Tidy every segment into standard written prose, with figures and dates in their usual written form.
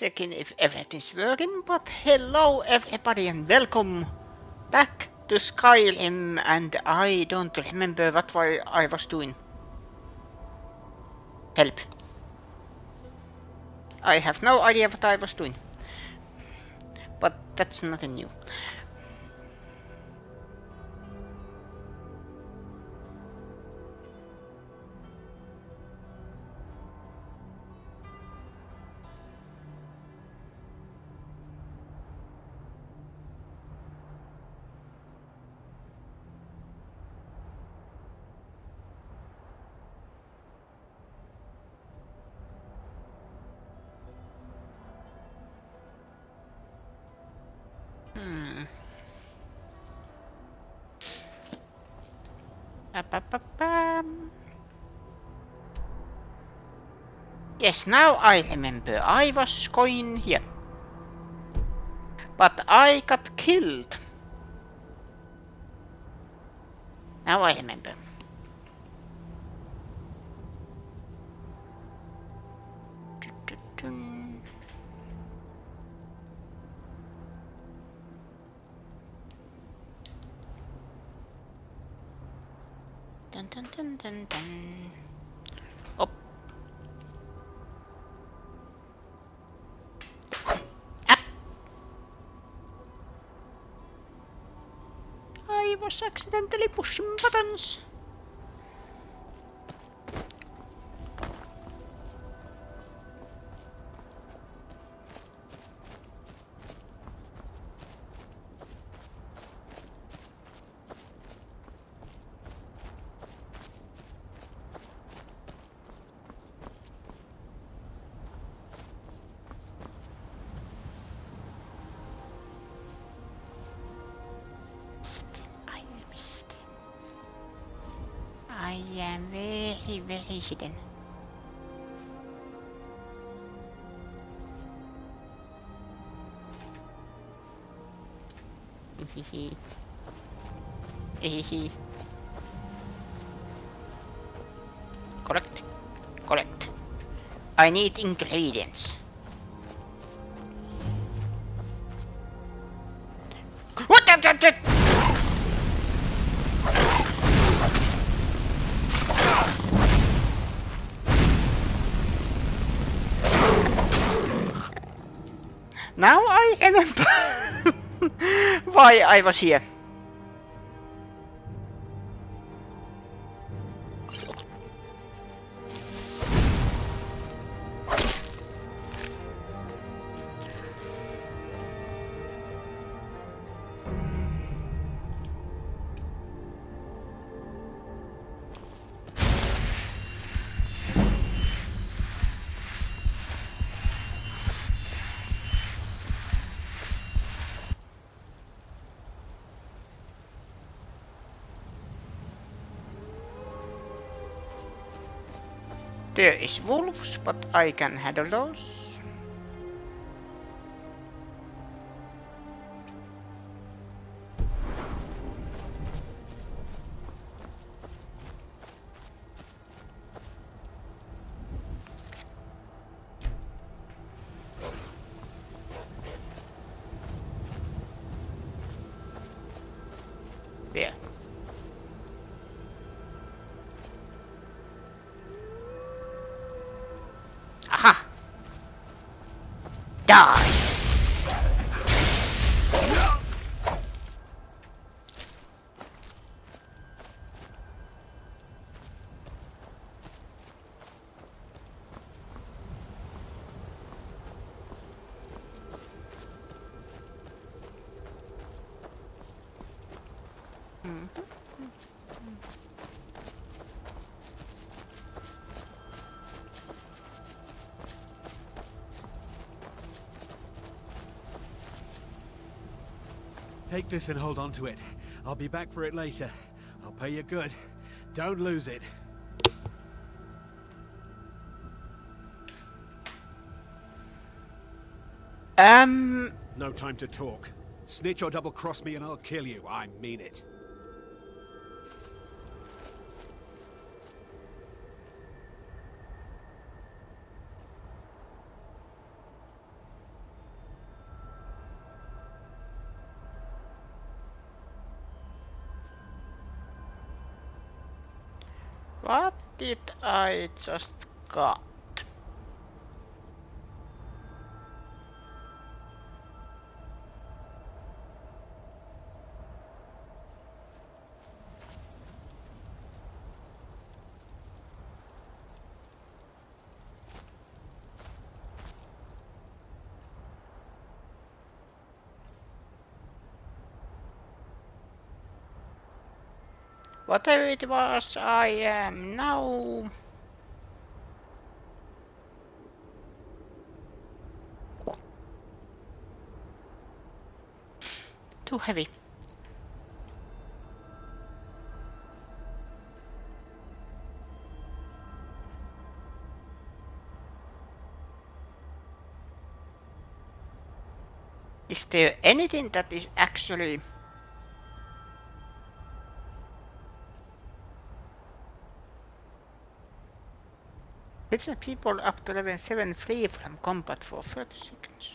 checking if everything's working, but hello everybody and welcome back to Skyrim, and I don't remember what I was doing. Help. I have no idea what I was doing. But that's nothing new. Yes, now I remember. I was going here. But I got killed. Now I remember. Dun dun dun dun dun. Up. Up. I was accidentally pushing buttons. I am very hidden. Hehe. Hehe. Correct. Correct. I need ingredients. What the? Now I remember why I was here. There is wolves, but I can handle those. There. Aha! Die! Take this and hold on to it. I'll be back for it later. I'll pay you good. Don't lose it. No time to talk. Snitch or double-cross me and I'll kill you. I mean it. What did I just got? Whatever it was, I am now. Too heavy. Is there anything that is actually... It's the people up to level 7 free from combat for 30 seconds.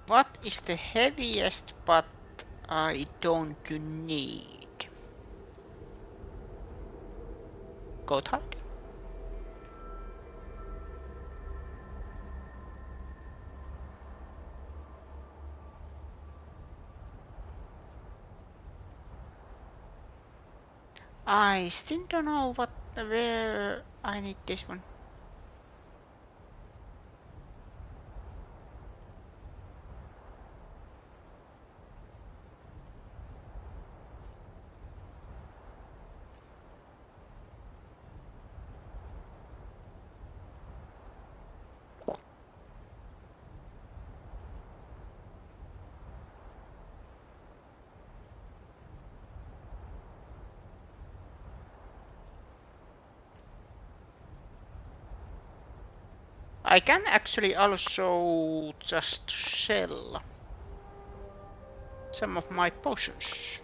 What is the heaviest but I don't need? Goathard? I still don't know where I need this one. I can actually also just sell some of my potions.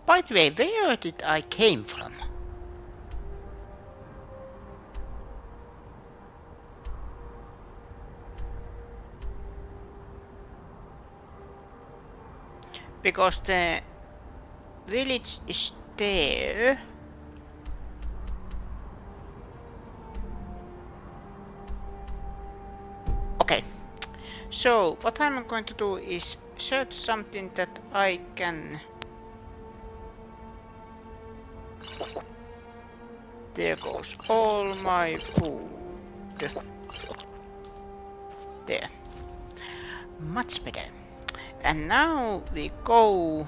By the way, where did I came from? Because the village is there. Okay, so what I'm going to do is search something that I can... There goes all my food. There. Much better. And now we go...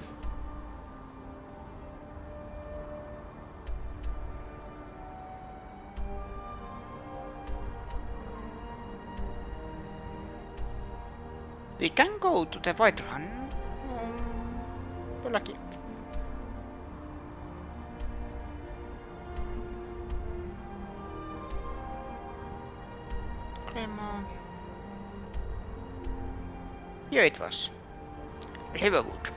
We can go to the White Run. You're lucky. Claymore. Here it was. Riverwood.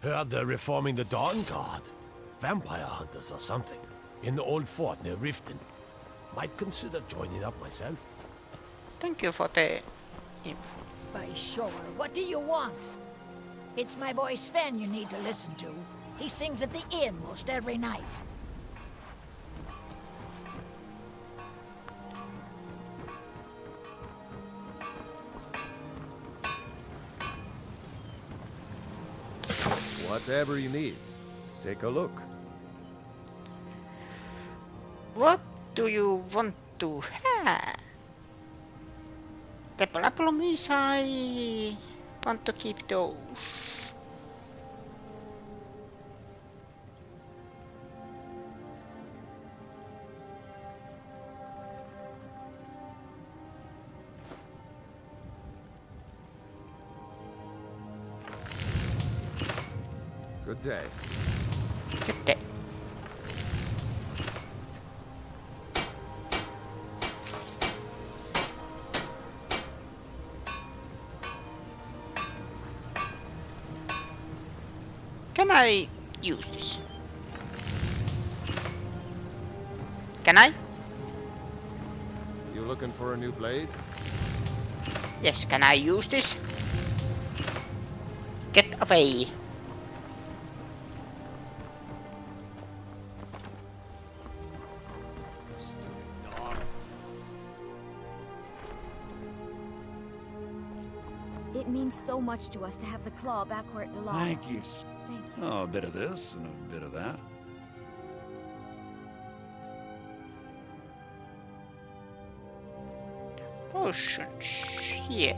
Heard they're reforming the Dawn Guard. Vampire hunters or something. In the old fort near Riften. Might consider joining up myself. Thank you for the info. By sure, what do you want? It's my boy Sven you need to listen to. He sings at the inn most every night. Whatever you need, take a look. What do you want to have? The problem is I want to keep those. Good day. Good day. Can I use this? Can I? You looking for a new blade? Yes, can I use this? Get away. It means so much to us to have the claw back where it belongs. Thank you. Thank you. Oh, a bit of this and a bit of that. Potions here.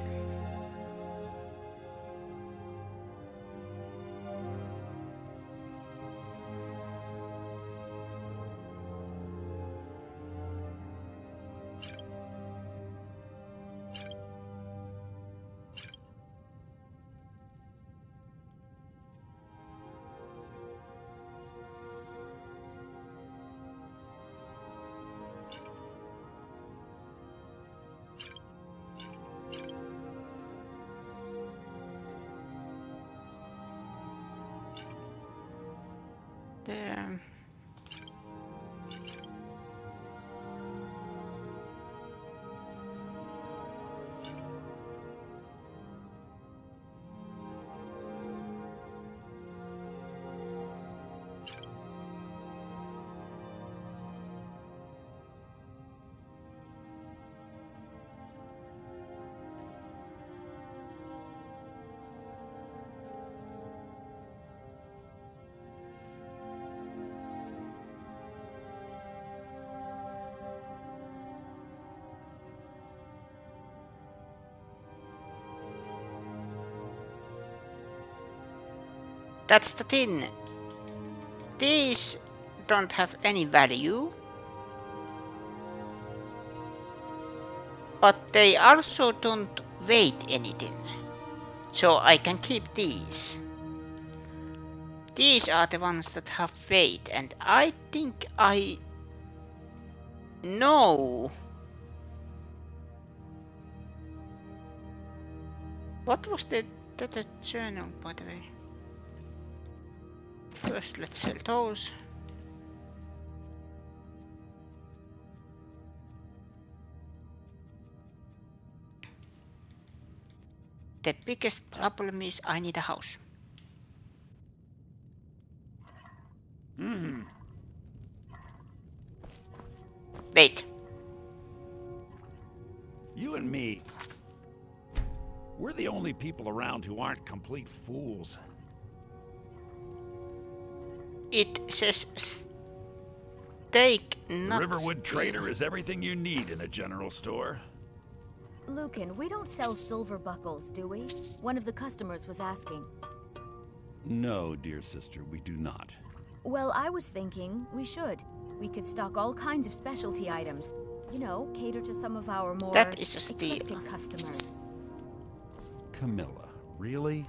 There. That's the thing. These don't have any value. But they also don't weigh anything. So I can keep these. These are the ones that have weight, and I think I know. What was the journal, by the way? First, let's sell those. The biggest problem is I need a house. Wait. You and me. We're the only people around who aren't complete fools. It says steak The nuts. Riverwood Trader is everything you need in a general store. Lucan, we don't sell silver buckles, do we? One of the customers was asking. No, dear sister, we do not. Well, I was thinking we should. We could stock all kinds of specialty items. You know, cater to some of our more That is a steal. eclectic customers. Camilla, really?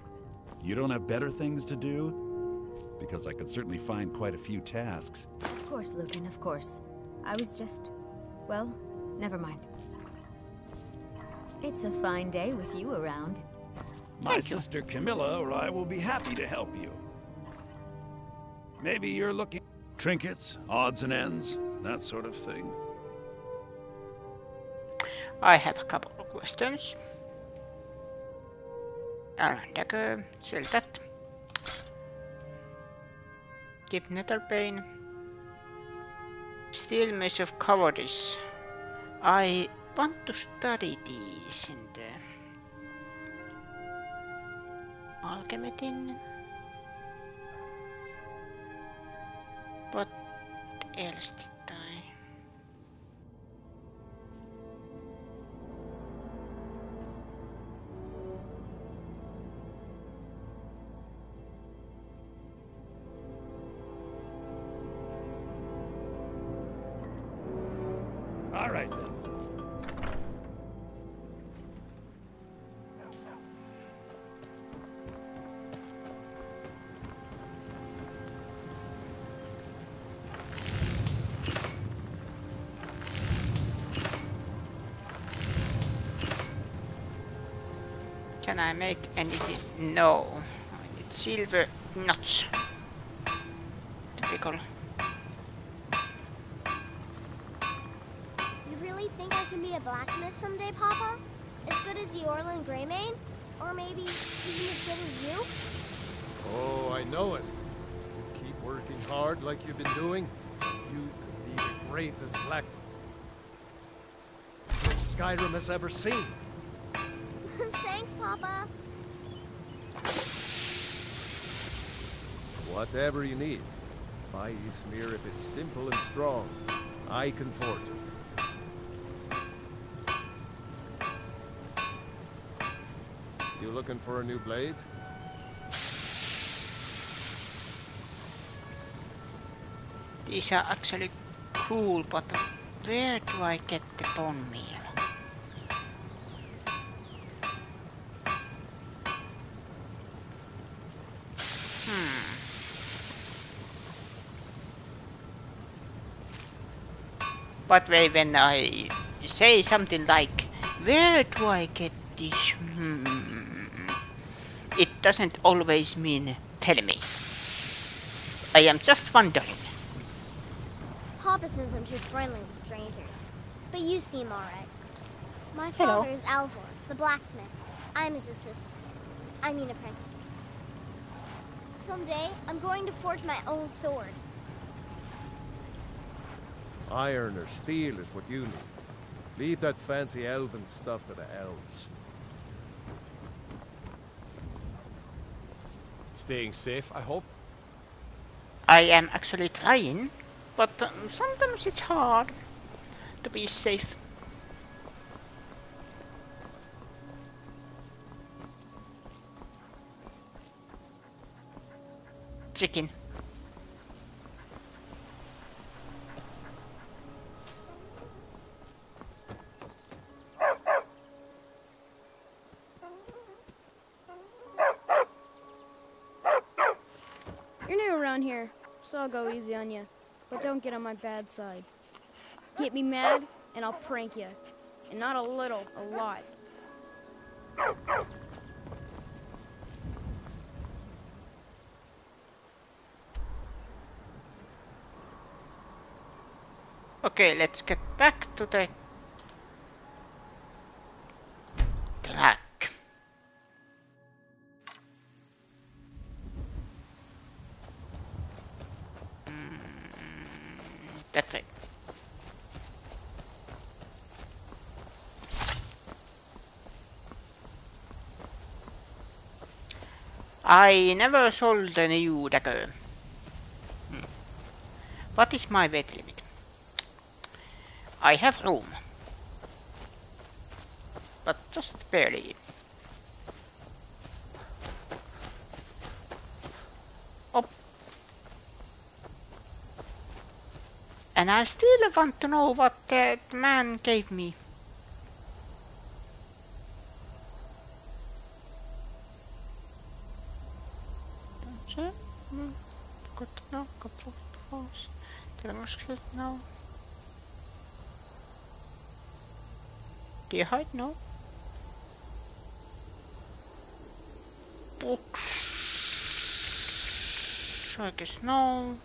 You don't have better things to do? Because I could certainly find quite a few tasks. Of course, Lucan, of course. I was just... well, never mind. It's a fine day with you around. My sister Camilla or I will be happy to help you. Maybe you're looking... trinkets, odds and ends, that sort of thing. I have a couple of questions. Näkö siltä, että Keep Netherbane. Steel Mace of Cowardice. I want to study these in the Alchemetin. What else did I? All right then. Can I make anything? No. I need silver nuts. Typical. You really think I can be a blacksmith someday, Papa? As good as Eorlund Greymane? Or maybe even as good as you? Oh, I know it. You keep working hard like you've been doing. You could be the greatest black Skyrim has ever seen. Thanks, Papa. Whatever you need. Buy Ysmir if it's simple and strong. I can forge it. You looking for a new blade? These are actually cool, but where do I get the bone meal? But when I say something like, where do I get this? It doesn't always mean tell me. I am just wondering. Papa says I'm too friendly with strangers. But you seem alright. My Hello. father is Alvor, the blacksmith. I'm his assistant. I mean apprentice. Someday, I'm going to forge my own sword. Iron or steel is what you need. Leave that fancy elven stuff to the elves. Staying safe, I hope. I am actually trying, but sometimes it's hard to be safe. Chicken. You're new around here, so I'll go easy on you. But don't get on my bad side. Get me mad, and I'll prank you. And not a little, a lot. Okay, let's get back to the track. That's it. I never sold a new dagger. What is my weight limit? I have room, but just barely. Oh. And I still want to know what that man gave me. Got to know, couple of those. Did I muscle now? Do you hide? No. Books. I guess no.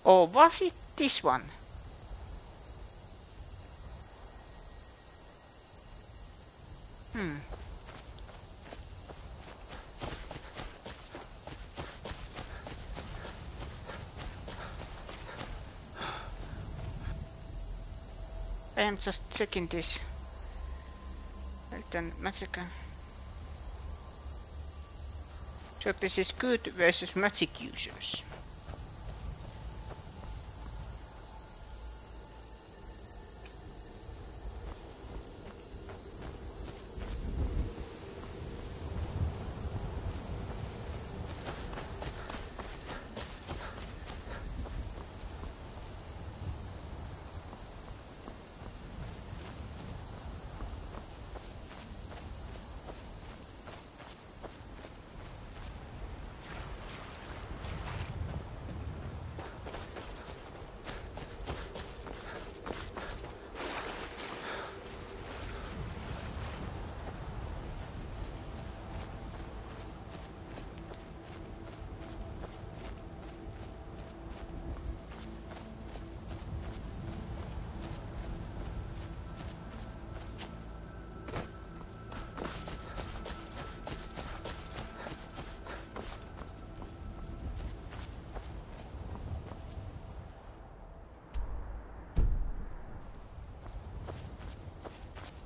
Or was it this one? I am just checking this. Then magic. So this is good versus magic users.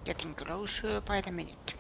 Getting closer by the minute.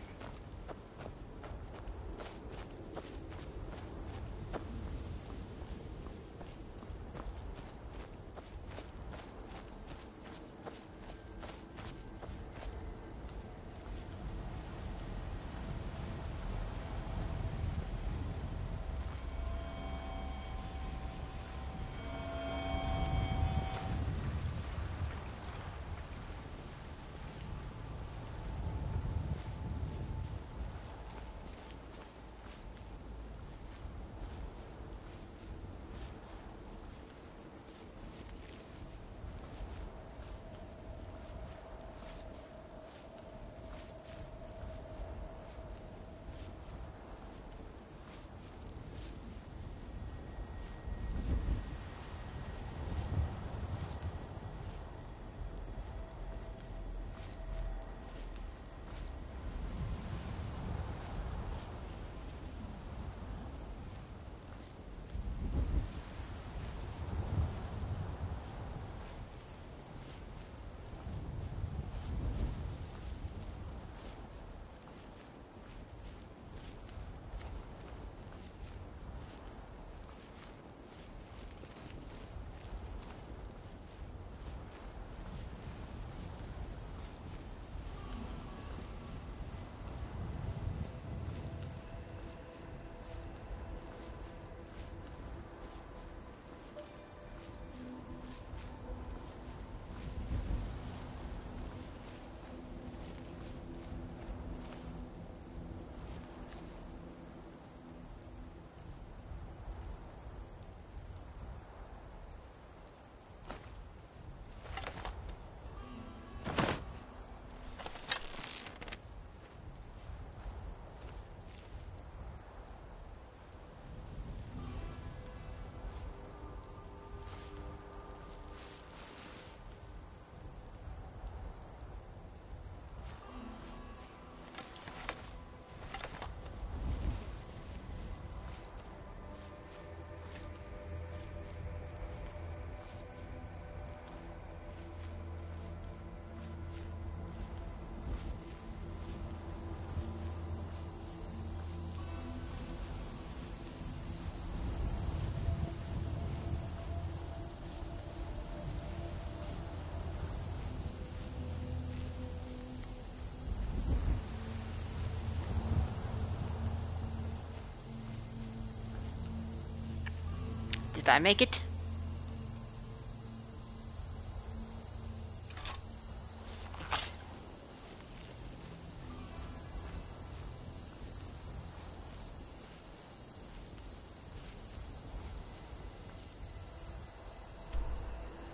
Did I make it?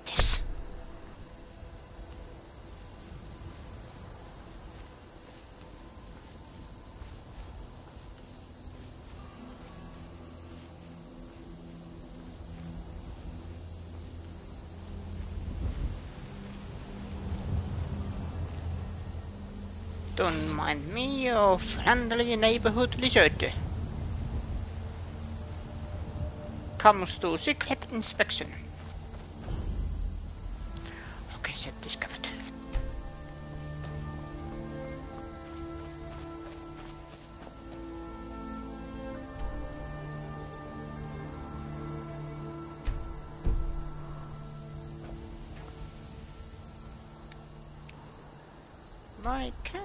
Yes. Don't mind me, your friendly neighborhood lizard. Comes to secret inspection. Okay, set discovered. I can.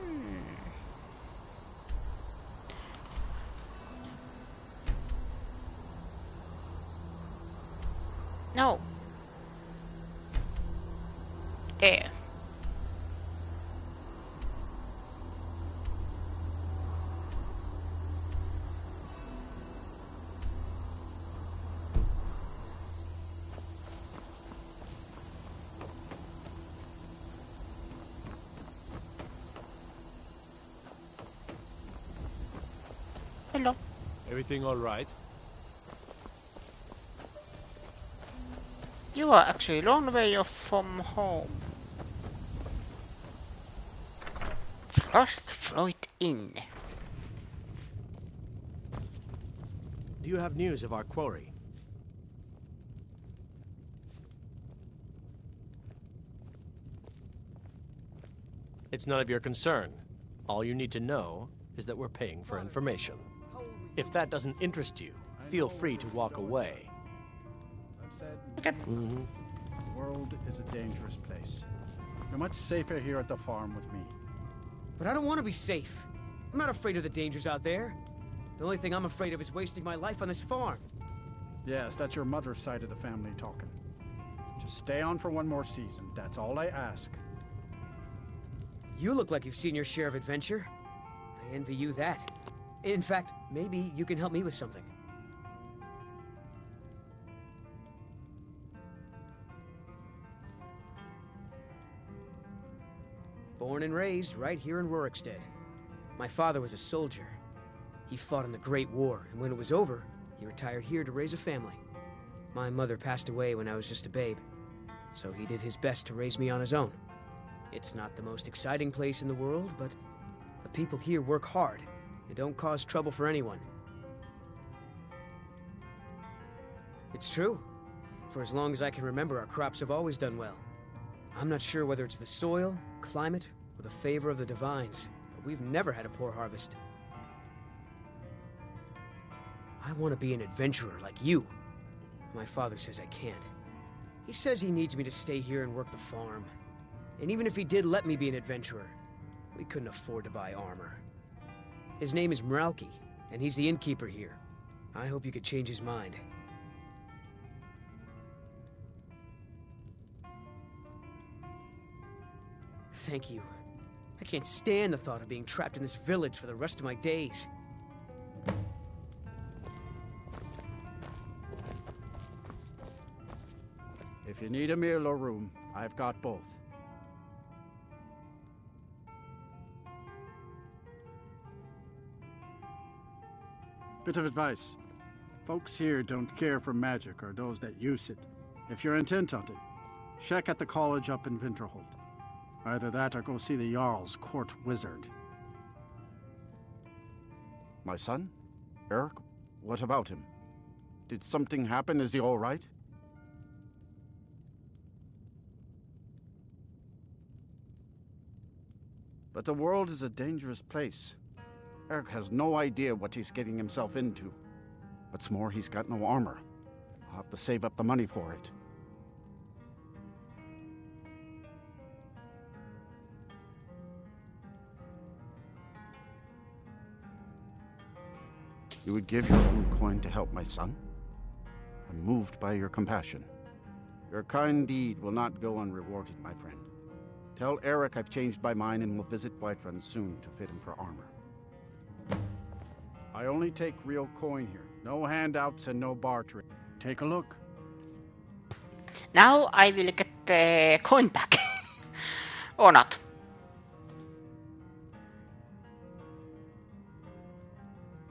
No. There. Hello. Everything all right? You are actually a long way off from home. Frost Floyd Inn. Do you have news of our quarry? It's none of your concern. All you need to know is that we're paying for information. If that doesn't interest you, feel free to walk away. Okay. The world is a dangerous place. You're much safer here at the farm with me. But I don't want to be safe. I'm not afraid of the dangers out there. The only thing I'm afraid of is wasting my life on this farm. Yes, that's your mother's side of the family talking. Just stay on for one more season. That's all I ask. You look like you've seen your share of adventure. I envy you that. In fact, maybe you can help me with something. Born and raised right here in Rorikstead. My father was a soldier. He fought in the Great War, and when it was over, he retired here to raise a family. My mother passed away when I was just a babe, so he did his best to raise me on his own. It's not the most exciting place in the world, but the people here work hard. They don't cause trouble for anyone. It's true. For as long as I can remember, our crops have always done well. I'm not sure whether it's the soil, climate, or the favor of the divines, but we've never had a poor harvest. I want to be an adventurer like you. My father says I can't. He says he needs me to stay here and work the farm. And even if he did let me be an adventurer, we couldn't afford to buy armor. His name is Mralki, and he's the innkeeper here. I hope you could change his mind. Thank you. I can't stand the thought of being trapped in this village for the rest of my days. If you need a meal or room, I've got both. Bit of advice. Folks here don't care for magic or those that use it. If you're intent on it, check at the college up in Winterhold. Either that or go see the Jarl's court wizard. My son? Eric? What about him? Did something happen? Is he all right? But the world is a dangerous place. Eric has no idea what he's getting himself into. What's more, he's got no armor. I'll have to save up the money for it. You would give your own coin to help my son? I'm moved by your compassion. Your kind deed will not go unrewarded, my friend. Tell Eric I've changed my mind and will visit Whiterun soon to fit him for armor. I only take real coin here. No handouts and no bartering. Take a look. Now I will get the coin back. Or not.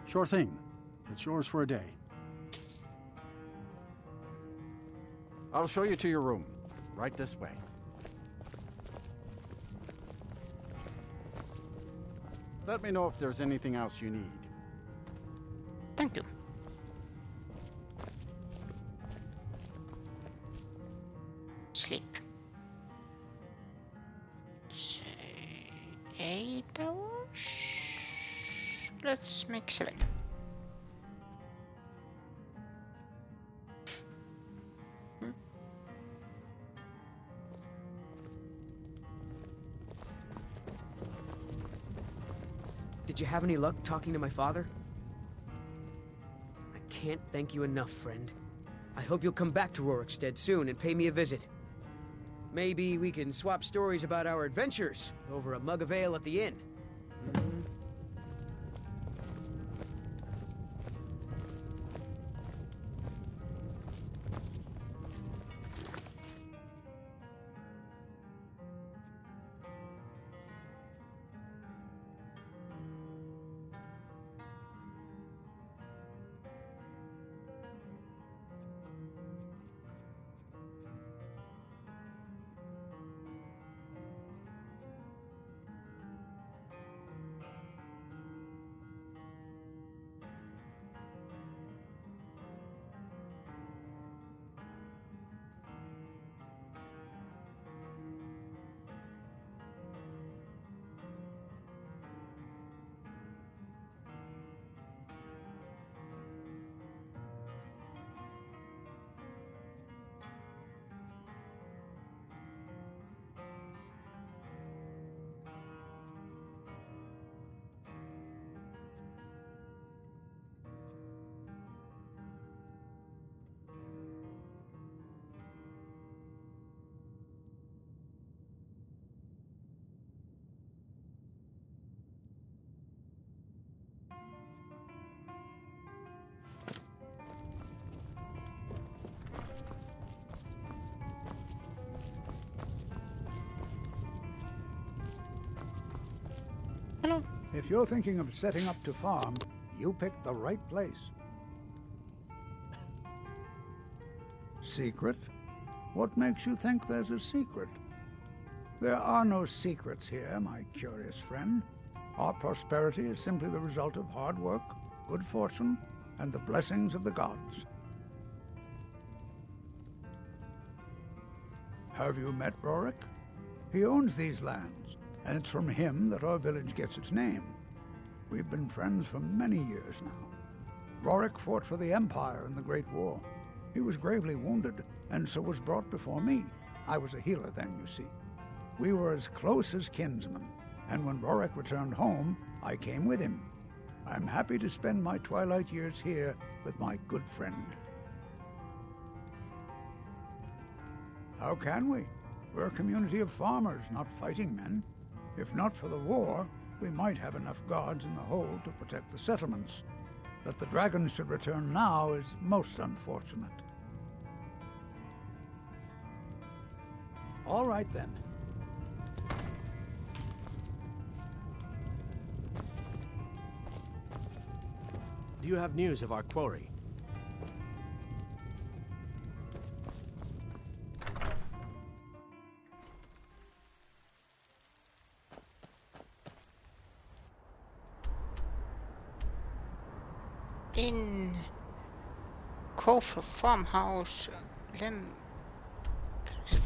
Sure thing. It's yours for a day. I'll show you to your room. Right this way. Let me know if there's anything else you need. Thank you. Sleep. Say 8 hours. Let's make 7. Did you have any luck talking to my father? I can't thank you enough, friend. I hope you'll come back to Rorikstead soon and pay me a visit. Maybe we can swap stories about our adventures over a mug of ale at the inn. Hello. If you're thinking of setting up to farm, you picked the right place. Secret? What makes you think there's a secret? There are no secrets here, my curious friend. Our prosperity is simply the result of hard work, good fortune, and the blessings of the gods. Have you met Rorik? He owns these lands, and it's from him that our village gets its name. We've been friends for many years now. Rorik fought for the Empire in the Great War. He was gravely wounded, and so was brought before me. I was a healer then, you see. We were as close as kinsmen, and when Rorik returned home, I came with him. I'm happy to spend my twilight years here with my good friend. How can we? We're a community of farmers, not fighting men. If not for the war, we might have enough guards in the hold to protect the settlements. That the dragons should return now is most unfortunate. All right then. Do you have news of our quarry? In Cove Farmhouse,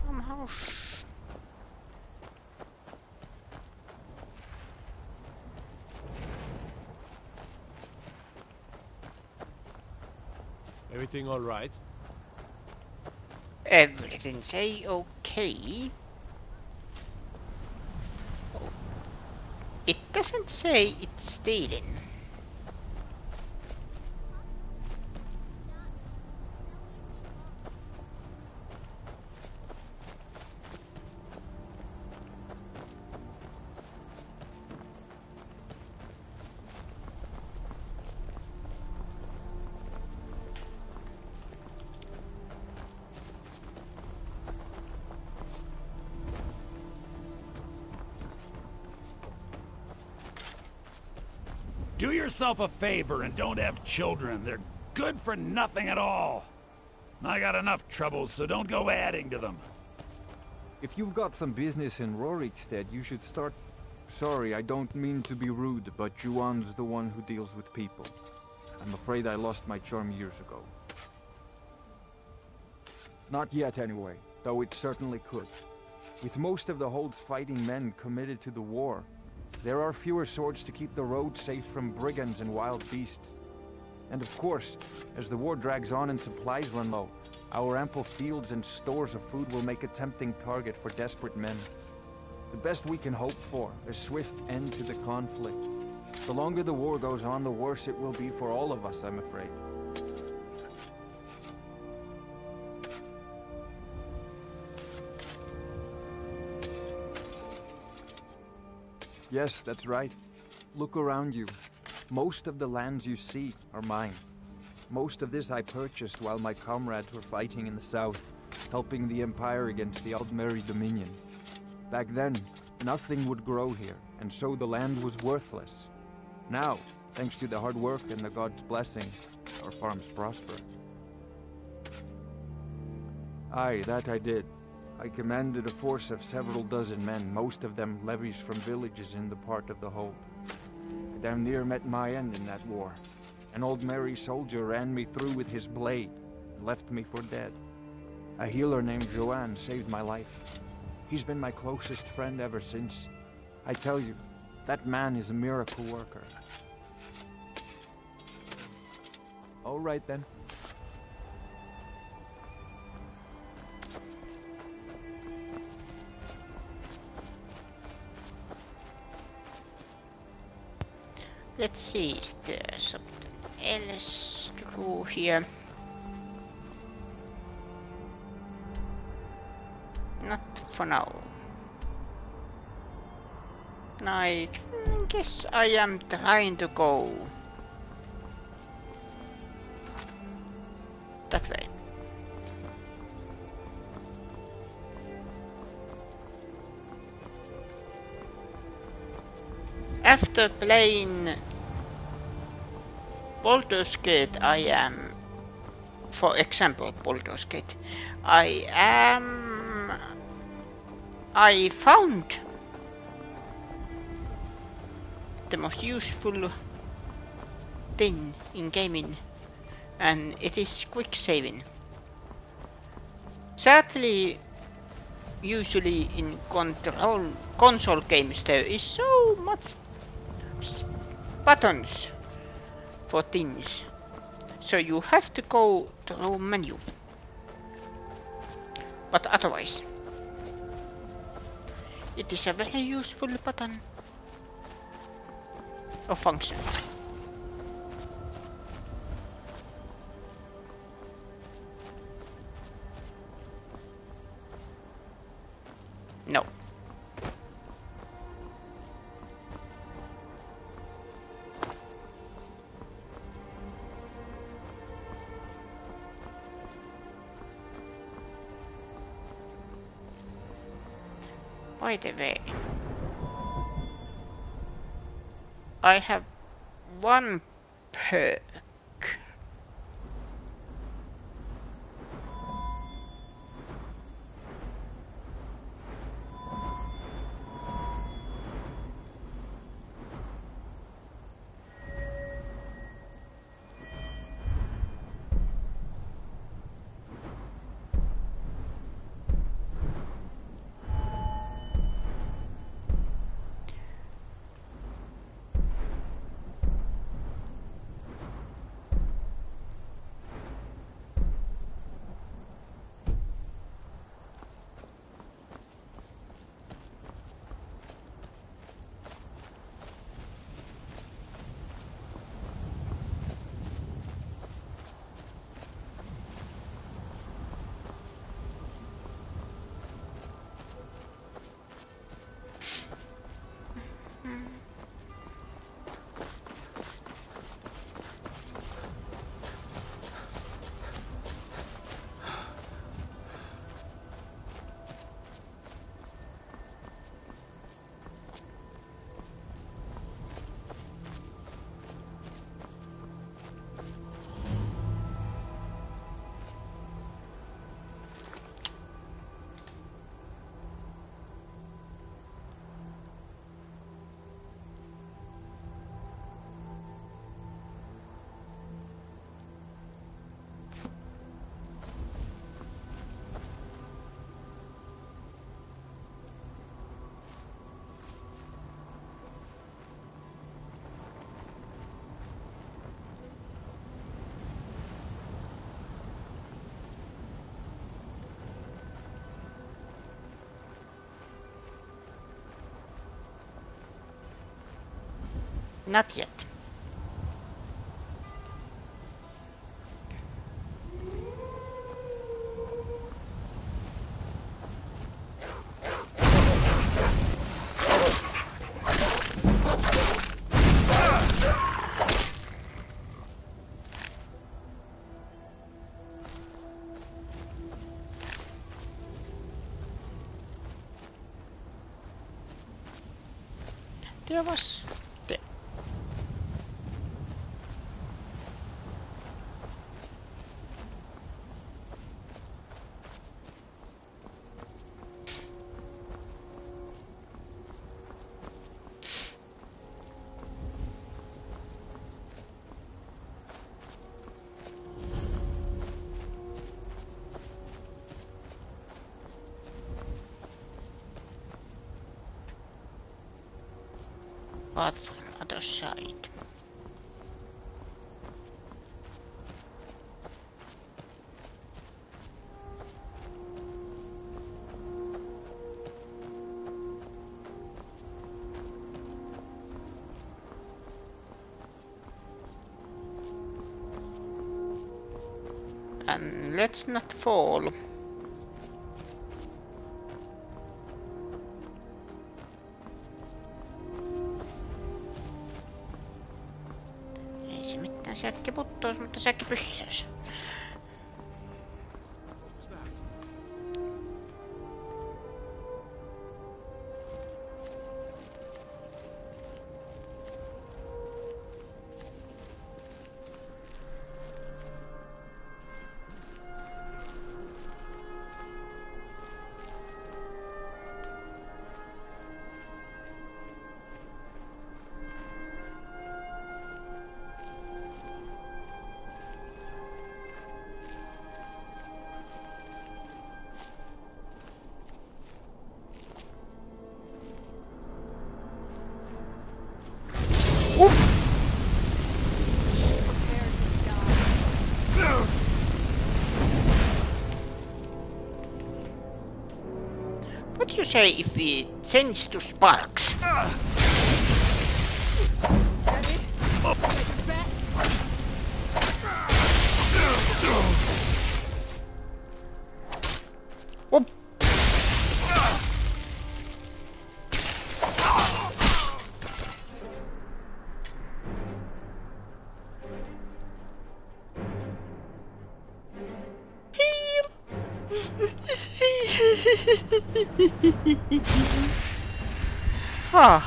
Farmhouse. Everything all right? Everything say okay. Oh. It doesn't say it's stealing. Do yourself a favor and don't have children. They're good for nothing at all. I got enough troubles, so don't go adding to them. If you've got some business in Rorikstead, you should start Sorry, I don't mean to be rude, but Juan's the one who deals with people. I'm afraid I lost my charm years ago. Not yet, anyway, though it certainly could. With most of the Hold's fighting men committed to the war, there are fewer swords to keep the road safe from brigands and wild beasts. And of course, as the war drags on and supplies run low, our ample fields and stores of food will make a tempting target for desperate men. The best we can hope for is a swift end to the conflict. The longer the war goes on, the worse it will be for all of us, I'm afraid. Yes, that's right. Look around you. Most of the lands you see are mine. Most of this I purchased while my comrades were fighting in the south, helping the Empire against the Aldmeri Dominion. Back then, nothing would grow here, and so the land was worthless. Now, thanks to the hard work and the gods' blessings, our farms prosper. Aye, that I did. I commanded a force of several dozen men, most of them levies from villages in the part of the Hold. I damn near met my end in that war. An old merry soldier ran me through with his blade and left me for dead. A healer named Joanne saved my life. He's been my closest friend ever since. I tell you, that man is a miracle worker. All right then. Let's see, is there something else to do here? Not for now. I guess I am trying to go that way. After playing Baldur's Gate, I am, for example, Baldur's Gate, I found the most useful thing in gaming, and it is quick saving. Sadly, usually in console games there is so much buttons for things, so you have to go through menu. But otherwise, it is a very useful button or function. No. By the way, I have one perk. Not yet. There was... There. Path from other side. And let's not fall. Säkki puttois, mutta säkki pyssyis. What do you say if we change to sparks? Whoop. Ah.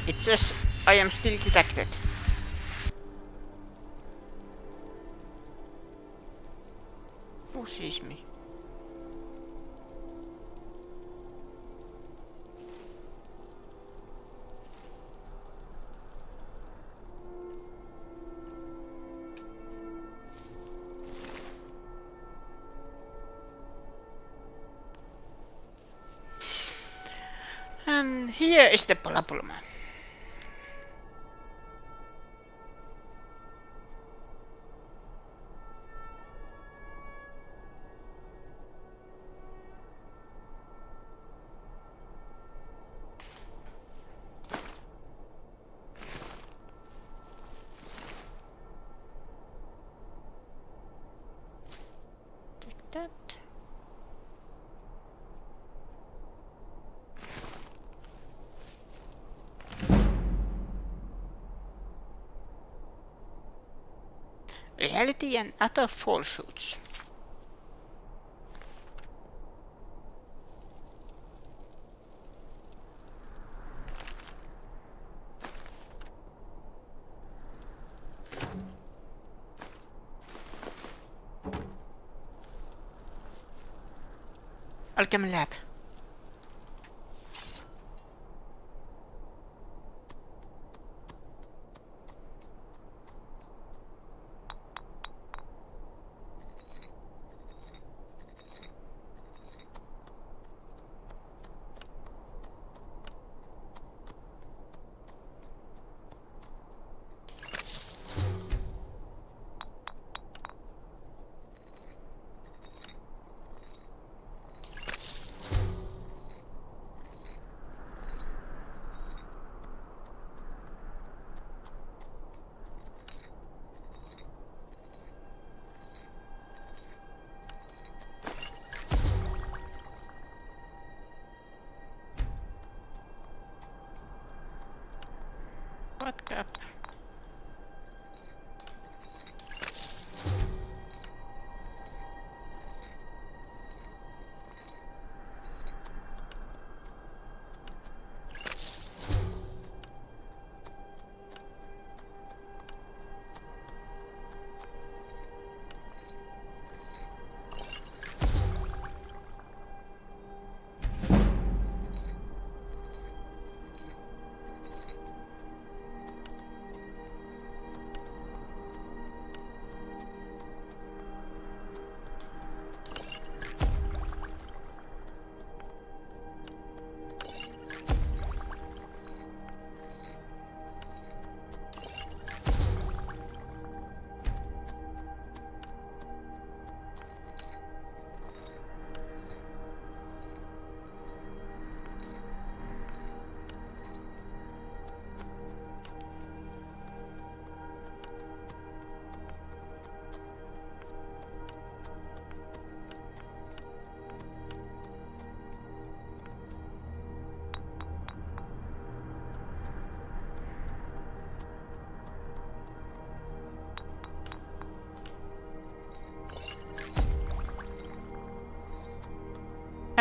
It says I am still detected. Who sees me? And here is the problem. Take that. Reality and utter falsehoods. Alchemy lab.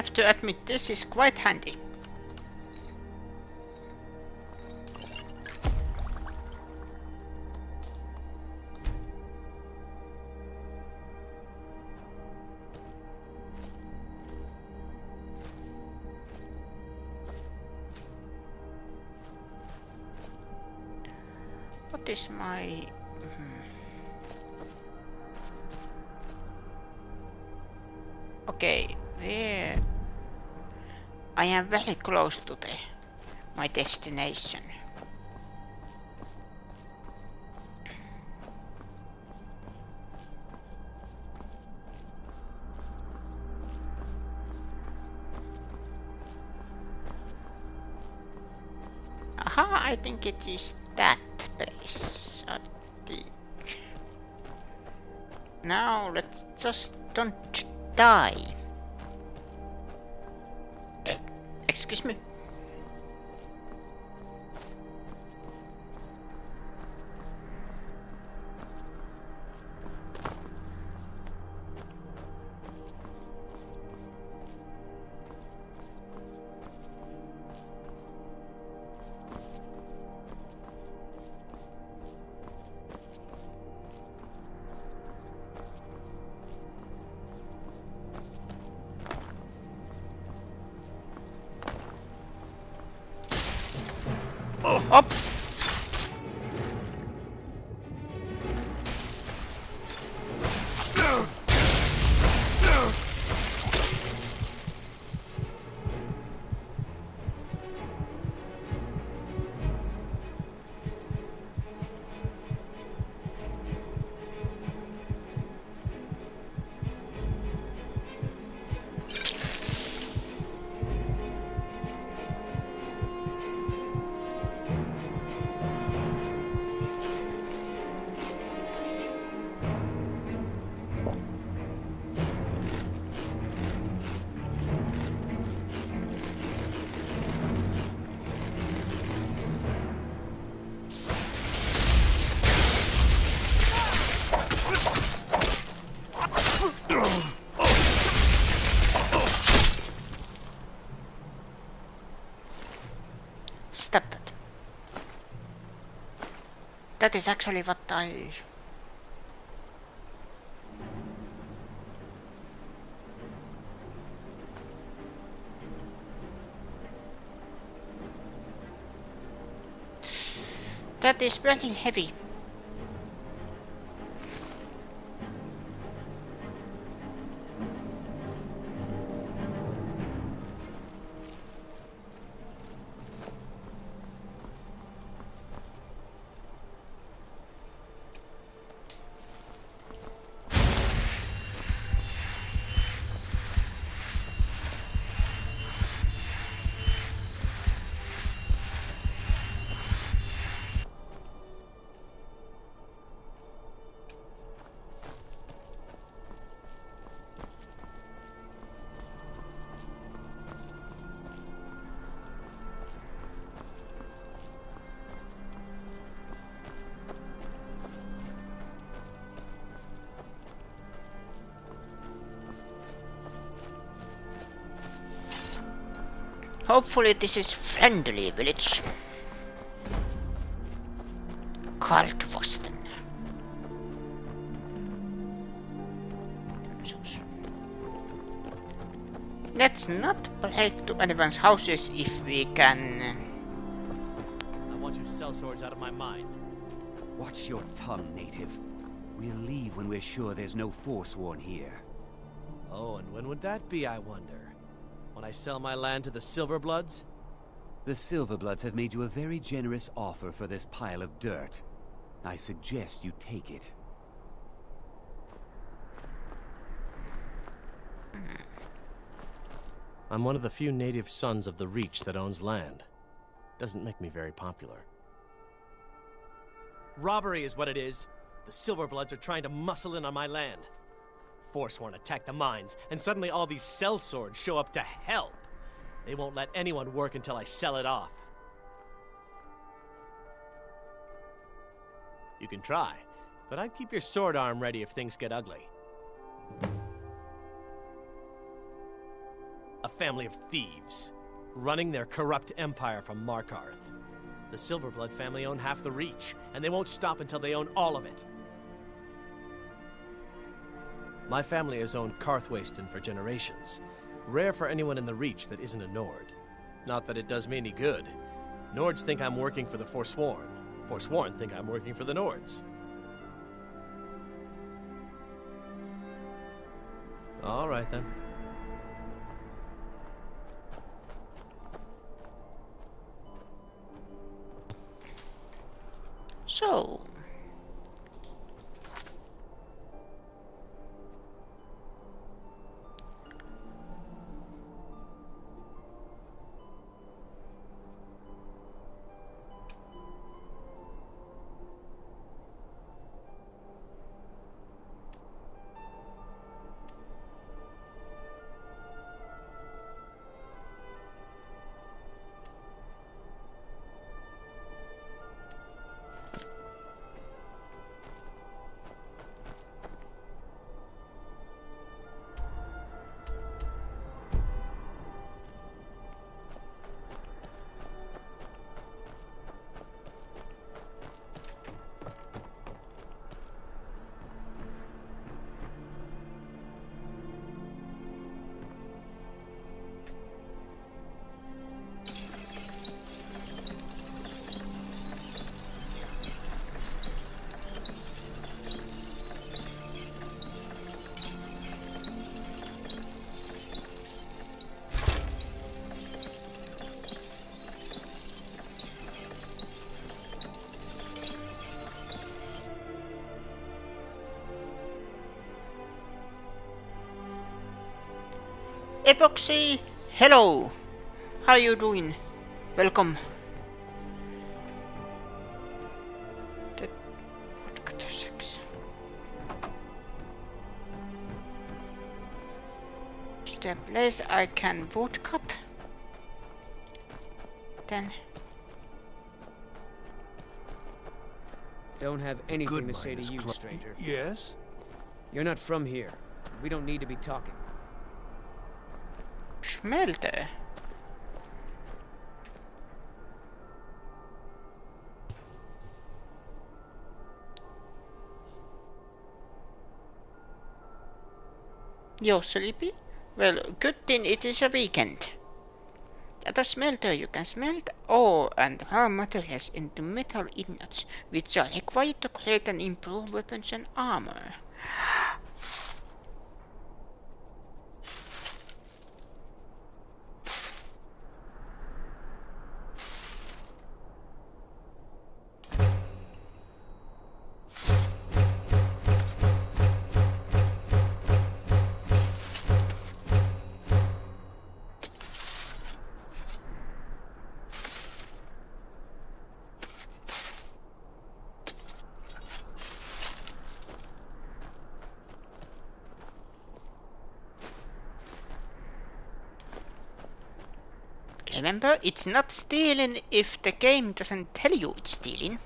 have to admit this is quite handy. What is my... Okay, there... I am very close to my destination. Aha, I think it is that place. I think. Now let's just don't die. Excuse me. Up. Stop that. That is actually what I... That is very heavy. Hopefully this is friendly village. Kalkvosten. Let's not break to anyone's houses if we can. I want you sellswords out of my mind. Watch your tongue, native. We'll leave when we're sure there's no Forsworn here. Oh, and when would that be, I wonder? When I sell my land to the Silverbloods? The Silverbloods have made you a very generous offer for this pile of dirt. I suggest you take it. I'm one of the few native sons of the Reach that owns land. Doesn't make me very popular. Robbery is what it is. The Silverbloods are trying to muscle in on my land. Forsworn attacked the mines, and suddenly all these sellswords show up to help. They won't let anyone work until I sell it off. You can try, but I'd keep your sword arm ready if things get ugly. A family of thieves, running their corrupt empire from Markarth. The Silverblood family own half the Reach, and they won't stop until they own all of it. My family has owned Karthwasten for generations. Rare for anyone in the Reach that isn't a Nord. Not that it does me any good. Nords think I'm working for the Forsworn. Forsworn think I'm working for the Nords. All right, then. So... Epoxy, hello! How you doing? Welcome. The place I can woodcut. Then. Don't have anything to say to you, stranger. Yes? You're not from here. We don't need to be talking. Smelter. You're sleepy? Well, good thing it is a weekend. At a smelter you can smelt ore and raw materials into metal ingots, which are required to create and improve weapons and armor. Remember, it's not stealing if the game doesn't tell you it's stealing.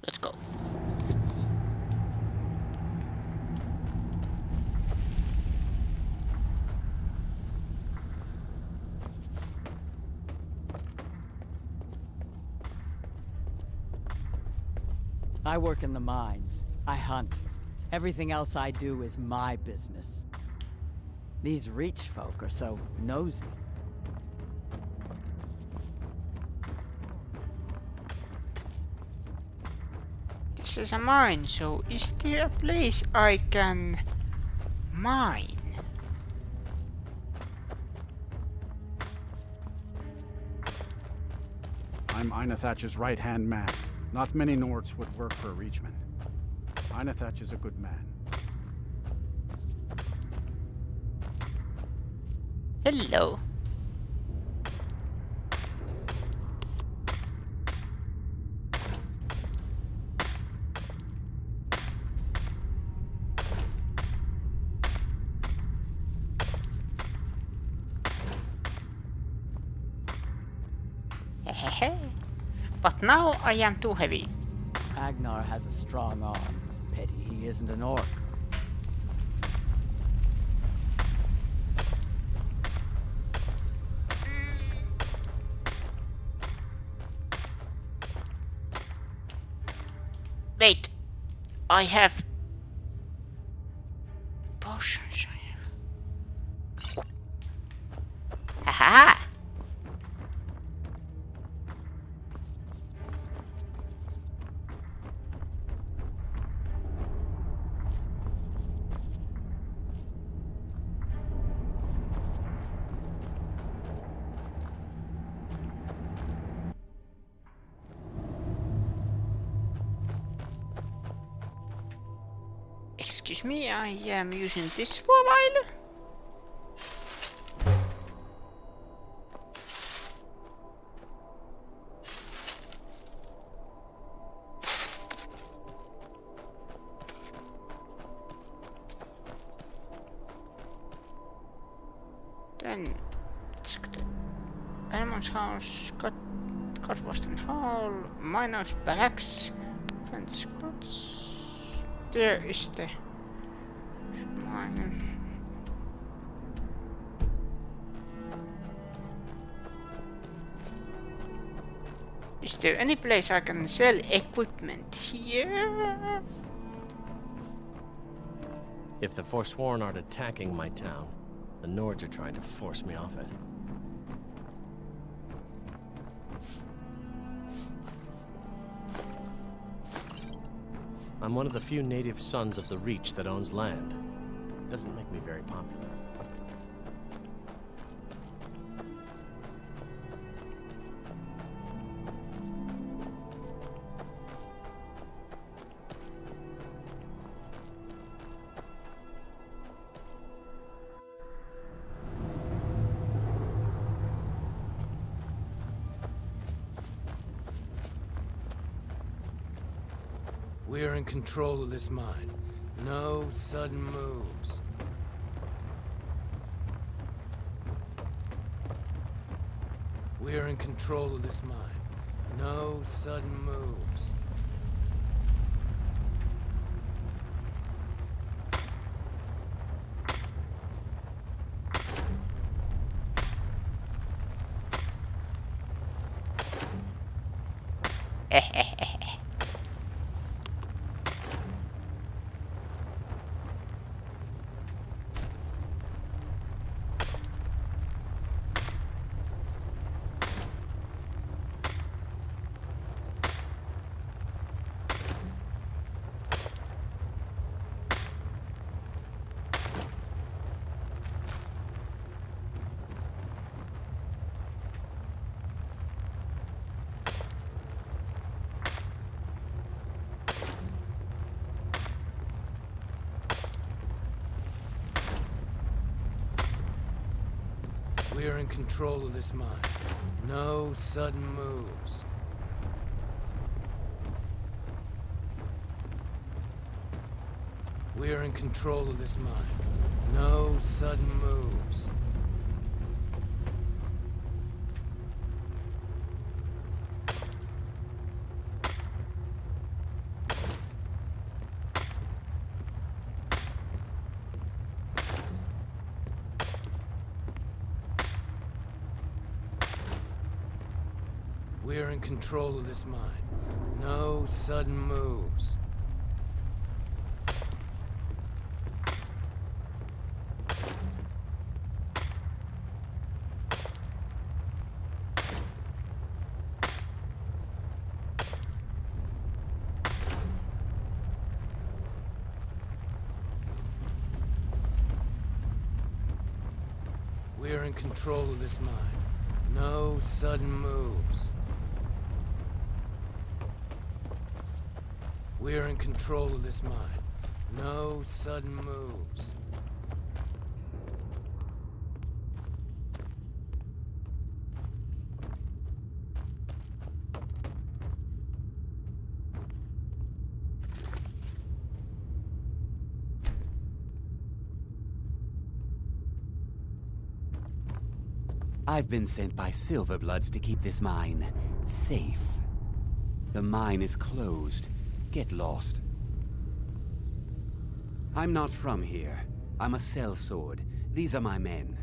Let's go. I work in the mines. I hunt. Everything else I do is my business. These Reach folk are so nosy. This is a mine, so is there a place I can mine? I'm Einethach's right-hand man. Not many Nords would work for a Reachman. Einethach is a good man. Hello. But now I am too heavy. Agnar has a strong arm. Pity he isn't an orc. Wait, I have potions. Haha! Excuse me, I am using this for a while. Then let's get Elmon's house, Godwaston Hall, Miner's Barracks, Fence Squads. There is the mine. Is there any place I can sell equipment here? If the Forsworn aren't attacking my town, the Nords are trying to force me off it. I'm one of the few native sons of the Reach that owns land. Doesn't make me very popular. We're in control of this mine. No sudden moves. We're in control of this mine. No sudden moves. We're in control of this mine. No sudden moves. We're in control of this mine. No sudden moves. We're in control of this mine. No sudden moves. We're in control of this mine. No sudden moves. We're in control of this mine. No sudden moves. I've been sent by Silverbloods to keep this mine safe. The mine is closed. Get lost. I'm not from here. I'm a sellsword. These are my men.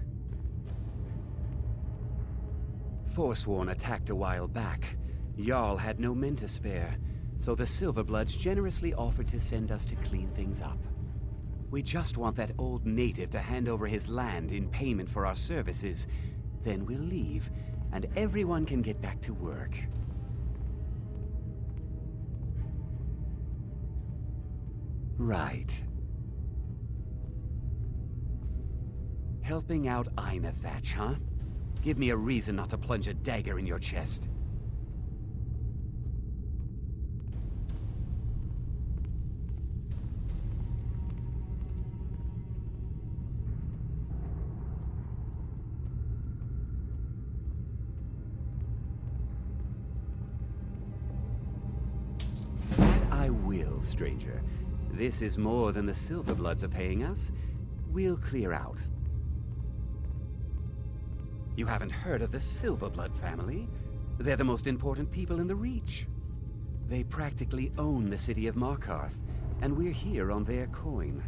Forsworn attacked a while back. Jarl had no men to spare, so the Silverbloods generously offered to send us to clean things up. We just want that old native to hand over his land in payment for our services. Then we'll leave, and everyone can get back to work. Right. Helping out Ainethach, huh? Give me a reason not to plunge a dagger in your chest. I will, stranger. This is more than the Silverbloods are paying us. We'll clear out. You haven't heard of the Silverblood family? They're the most important people in the Reach. They practically own the city of Markarth, and we're here on their coin.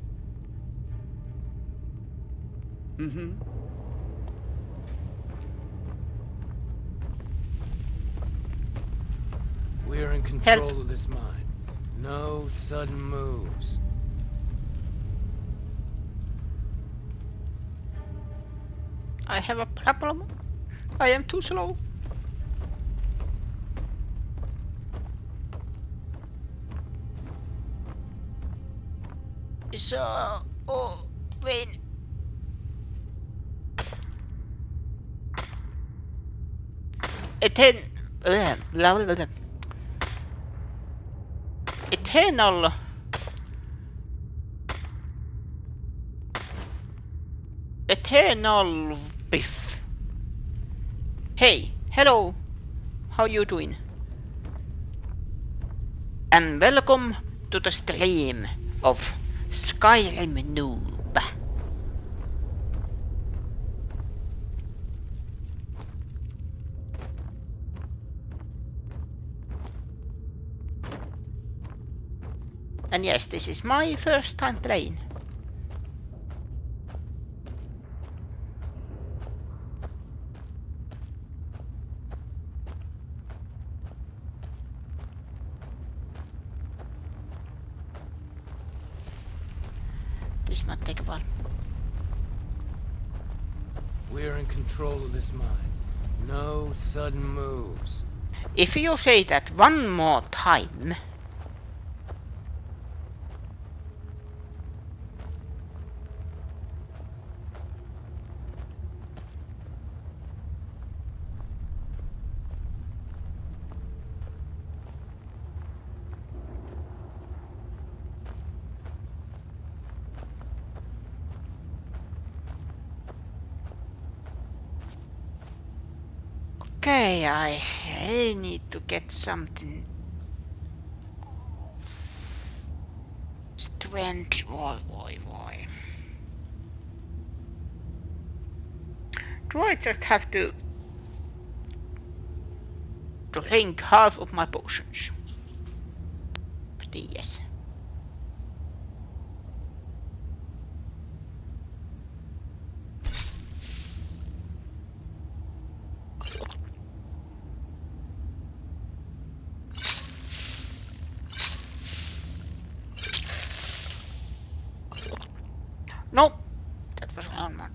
We're in control of this mine. No sudden moves. I have a problem. I am too slow. So, oh, wait. Eternal. Eternal Biff. Hey, hello. How you doing? And welcome to the stream of Skyrim Noob. And yes, this is my first time playing. This might take a while. We're in control of this mine. No sudden moves. If you say that one more time. Okay, I need to get something. Strength, why. Do I just have to drink half of my potions? But yes. Nope, that was wrong one.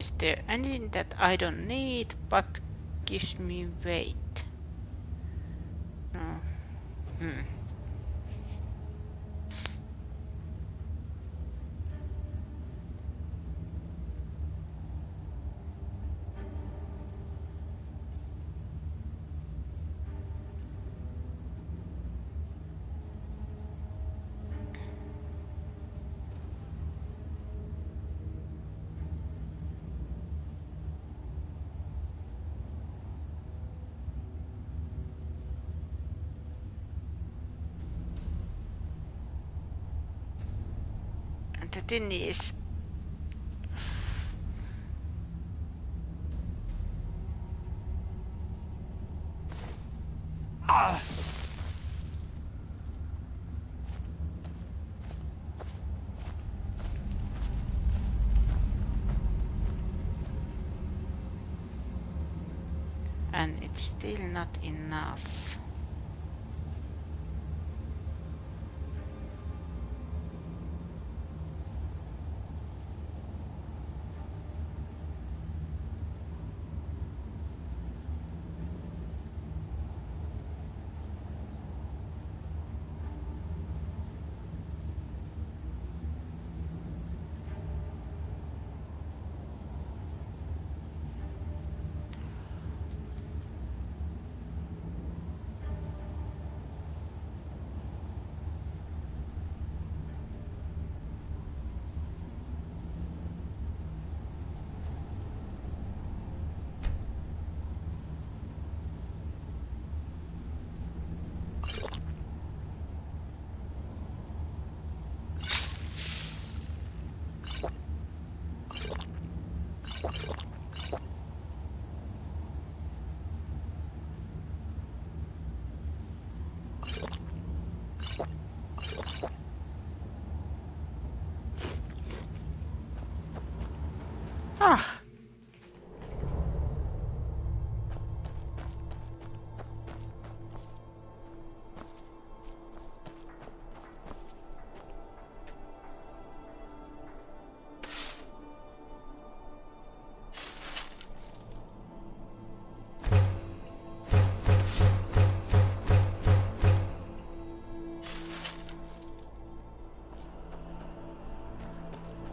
Is there anything that I don't need but gives me weight? No. The thing is, and it's still not enough. Ah.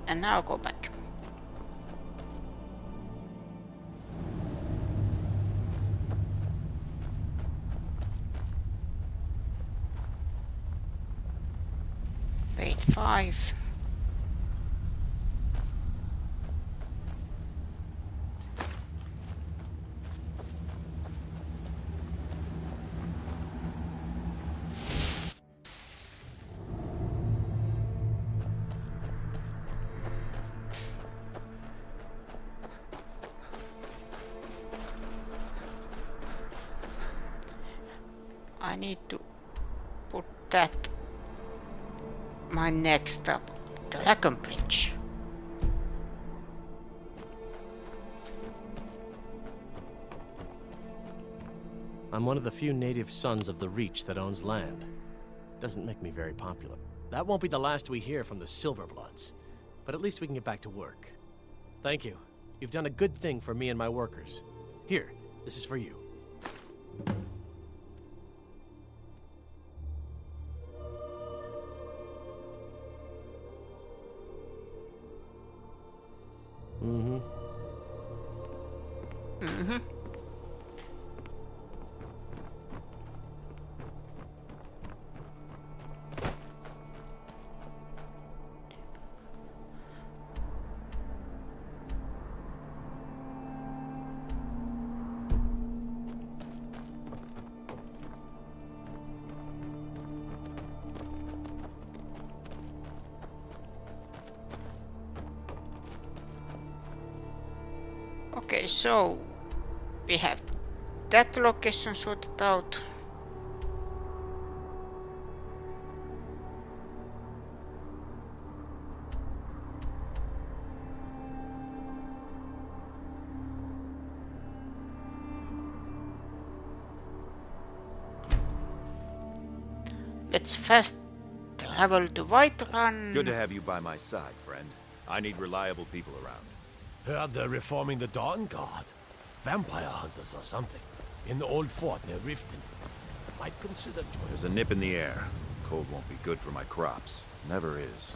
And now go back. Wait, 5. I need to put that my next up, Dragon Bridge. I'm one of the few native sons of the Reach that owns land. Doesn't make me very popular. That won't be the last we hear from the Silverbloods, but at least we can get back to work. Thank you. You've done a good thing for me and my workers. Here, this is for you. Okay, so we have that location sorted out. Let's fast travel to Whiterun. Good to have you by my side, friend. I need reliable people around. Heard they're reforming the Dawn Guard. Vampire hunters or something. In the old fort near Riften. Might consider joining. There's a nip in the air. Cold won't be good for my crops. Never is.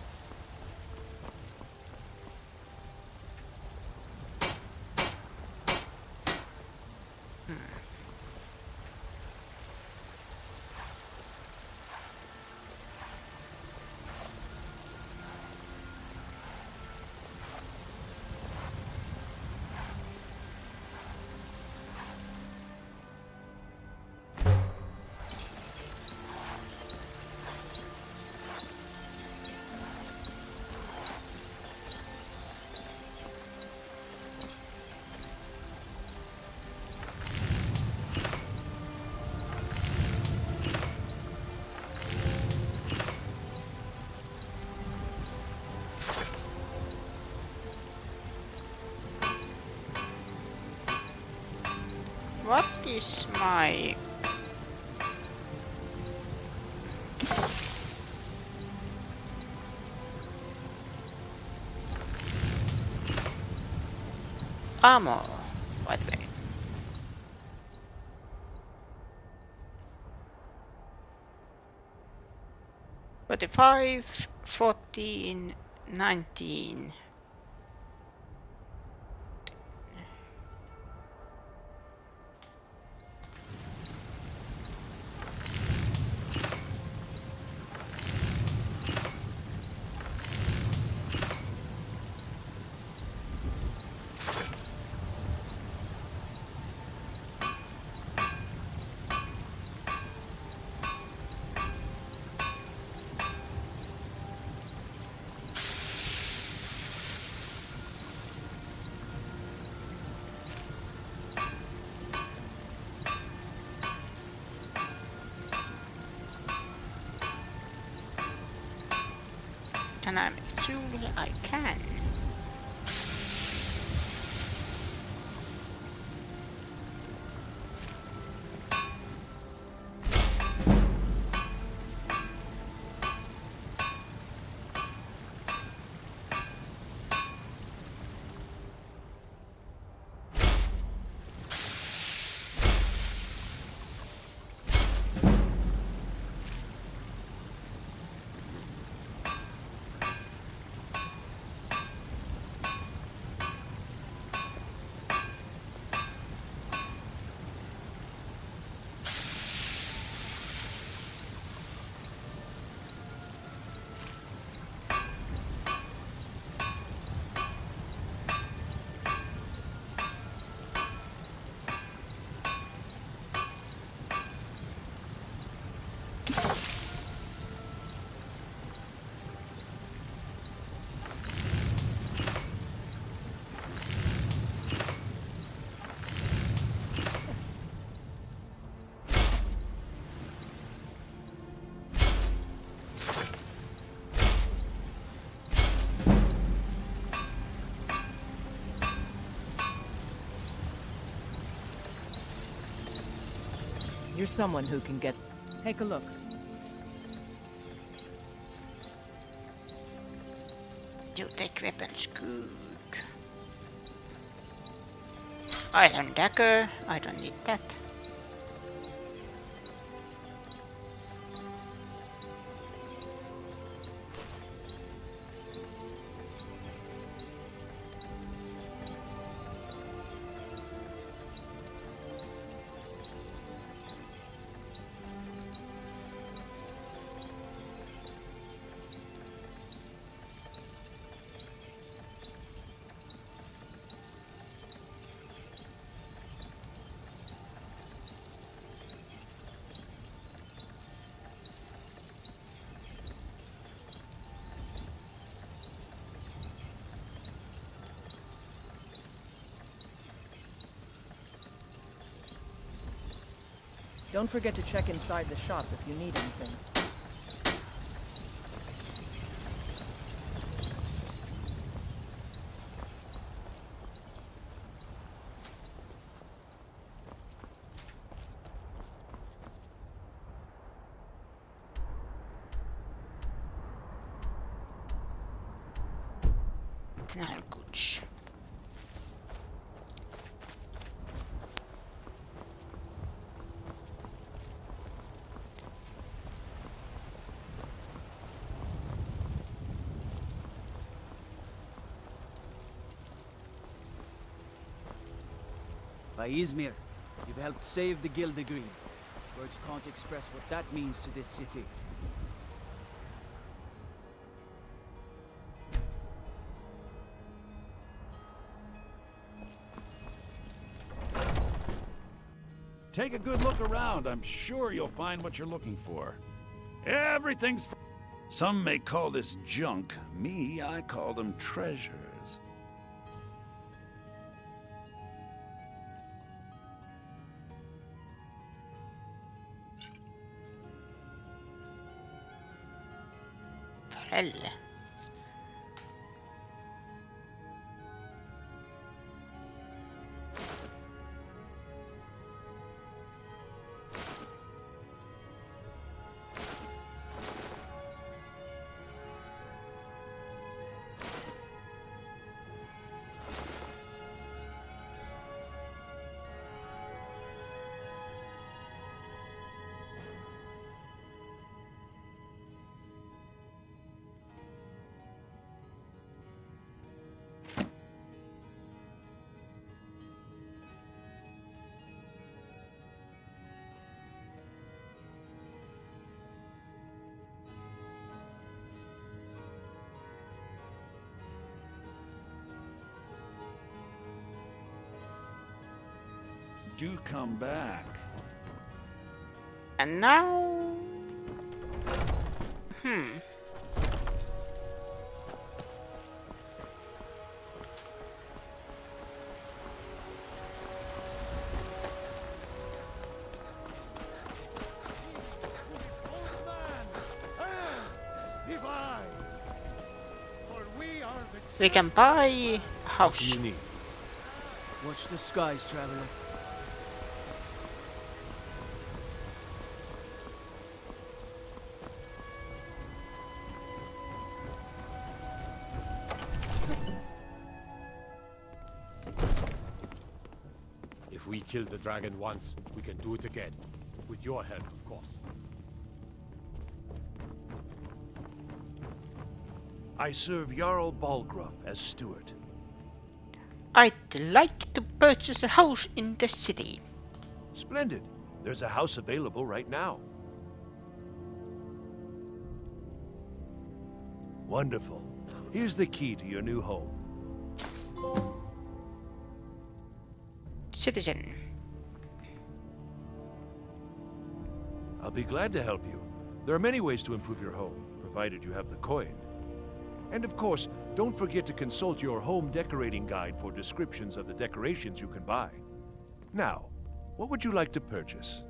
What is my... ammo? What way? 45, 14, 19. Can I make truly I can. You're someone who can get... Take a look. You take weapons, good. Iron dagger, I don't need that. Don't forget to check inside the shop if you need anything. Knallguts. By Izmir, you've helped save the Gildegreen. Words can't express what that means to this city. Take a good look around. I'm sure you'll find what you're looking for. Everything's... Some may call this junk. Me, I call them treasures. Hell. Do come back. And now... We can buy a house. What do you need? Watch the skies, traveler. If we killed the dragon once, we can do it again. With your help, of course. I serve Jarl Balgruuf as steward. I'd like to purchase a house in the city. Splendid. There's a house available right now. Wonderful. Here's the key to your new home. Citizen. I'll be glad to help you. There are many ways to improve your home, provided you have the coin. And of course, don't forget to consult your home decorating guide for descriptions of the decorations you can buy. Now, what would you like to purchase?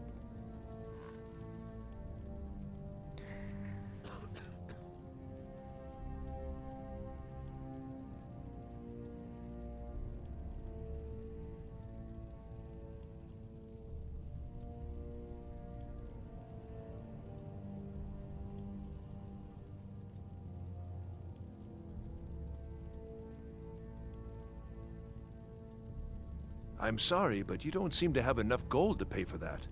I'm sorry, but you don't seem to have enough gold to pay for that.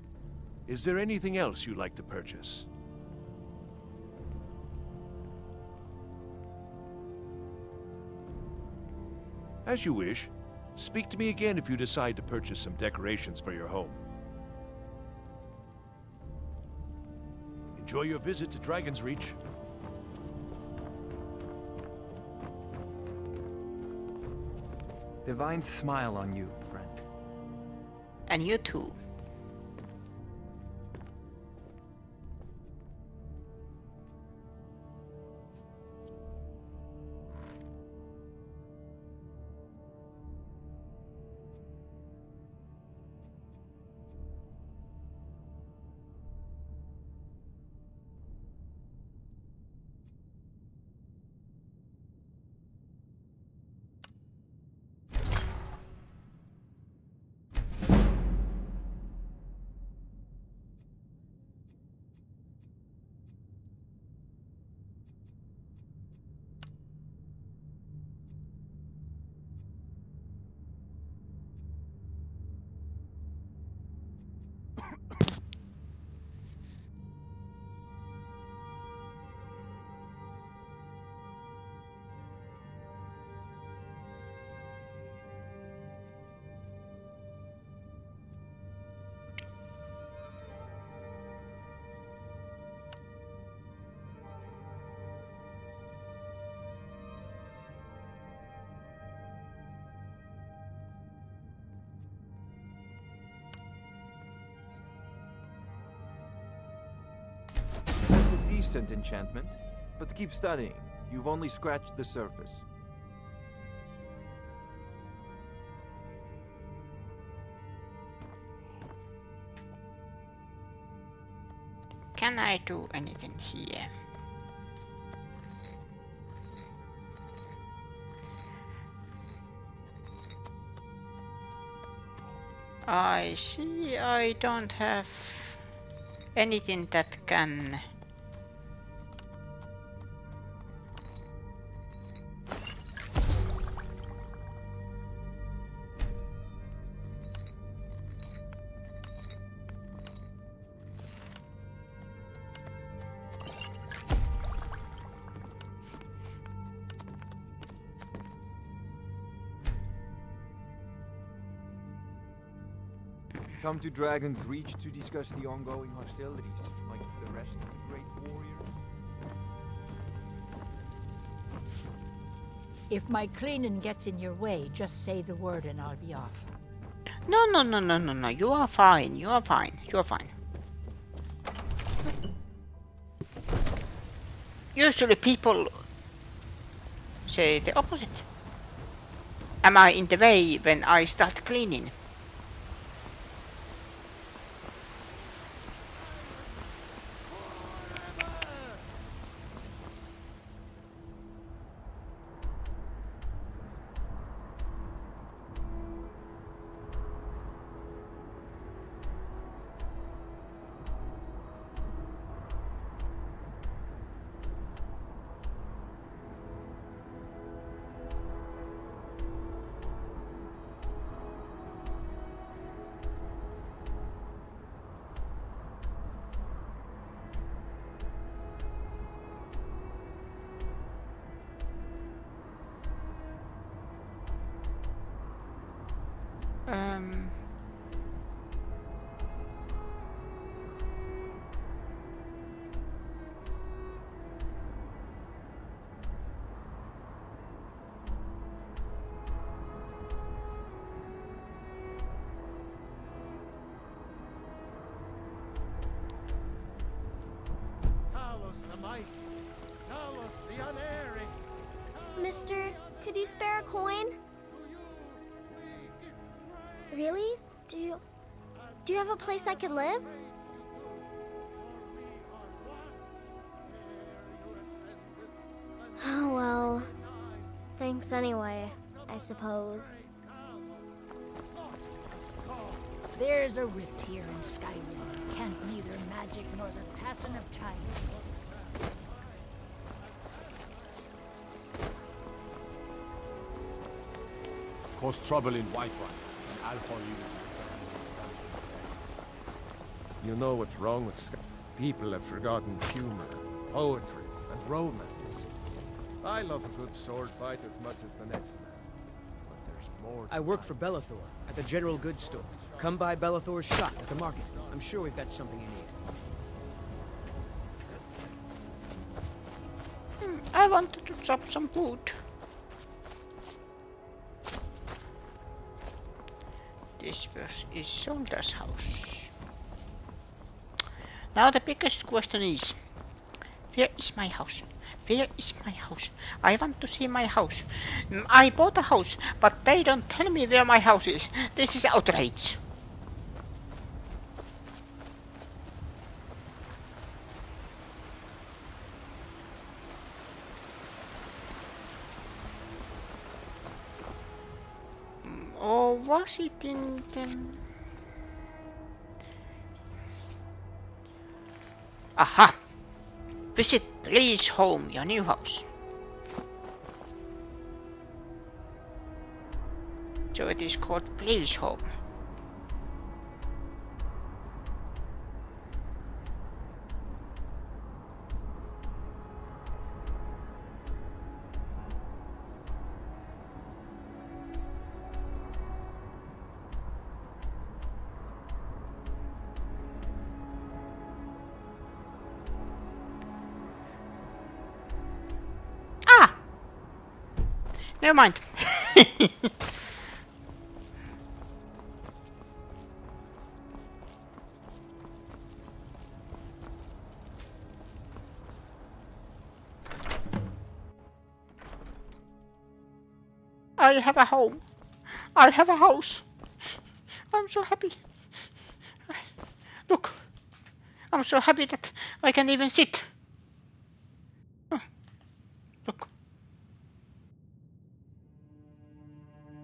Is there anything else you'd like to purchase? As you wish. Speak to me again if you decide to purchase some decorations for your home. Enjoy your visit to Dragon's Reach. Divine smile on you, friend. And you too. decent enchantment, but keep studying. You've only scratched the surface. Can I do anything here? I see I don't have anything that can... Come to Dragon's Reach to discuss the ongoing hostilities, like the rest of the great warriors. If my cleaning gets in your way, just say the word and I'll be off. No, you are fine, you are fine, you are fine. Usually people say the opposite. Am I in the way when I start cleaning? Mister, could you spare a coin? Really? Do you have a place I could live? Oh well. Thanks anyway, I suppose. There's a rift here in Skyrim. Can't neither magic nor the passing of time. Cause trouble in Whiterun, and I'll call you. You know what's wrong with Sky? People have forgotten humor, poetry, and romance. I love a good sword fight as much as the next man. But there's more. I work for Belethor at the general goods store. Come by Belethor's shop at the market. I'm sure we've got something you need. I wanted to chop some wood. This is Solda's house. Now the biggest question is, where is my house? Where is my house? I want to see my house. I bought a house, but they don't tell me where my house is. This is outrage. Or was it in them? Aha! Visit Please Home, your new house. So it is called Please Home. Never mind. I have a home. I have a house. I'm so happy. Look, I'm so happy that I can even sit. Oh, look.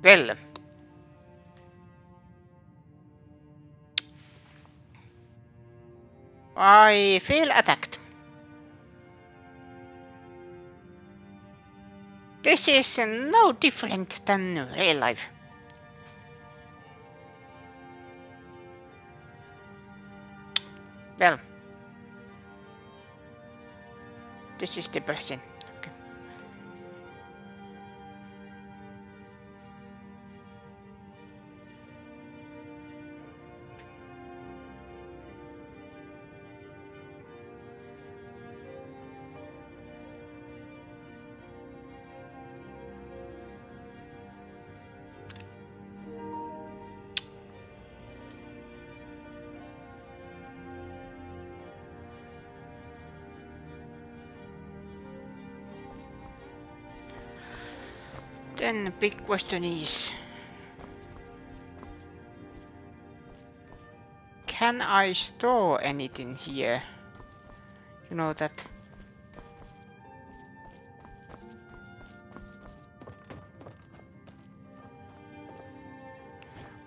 Well. I feel attacked. This is no different than real life. Well, this is depressing. Okay. Then the big question is, can I store anything here? You know that.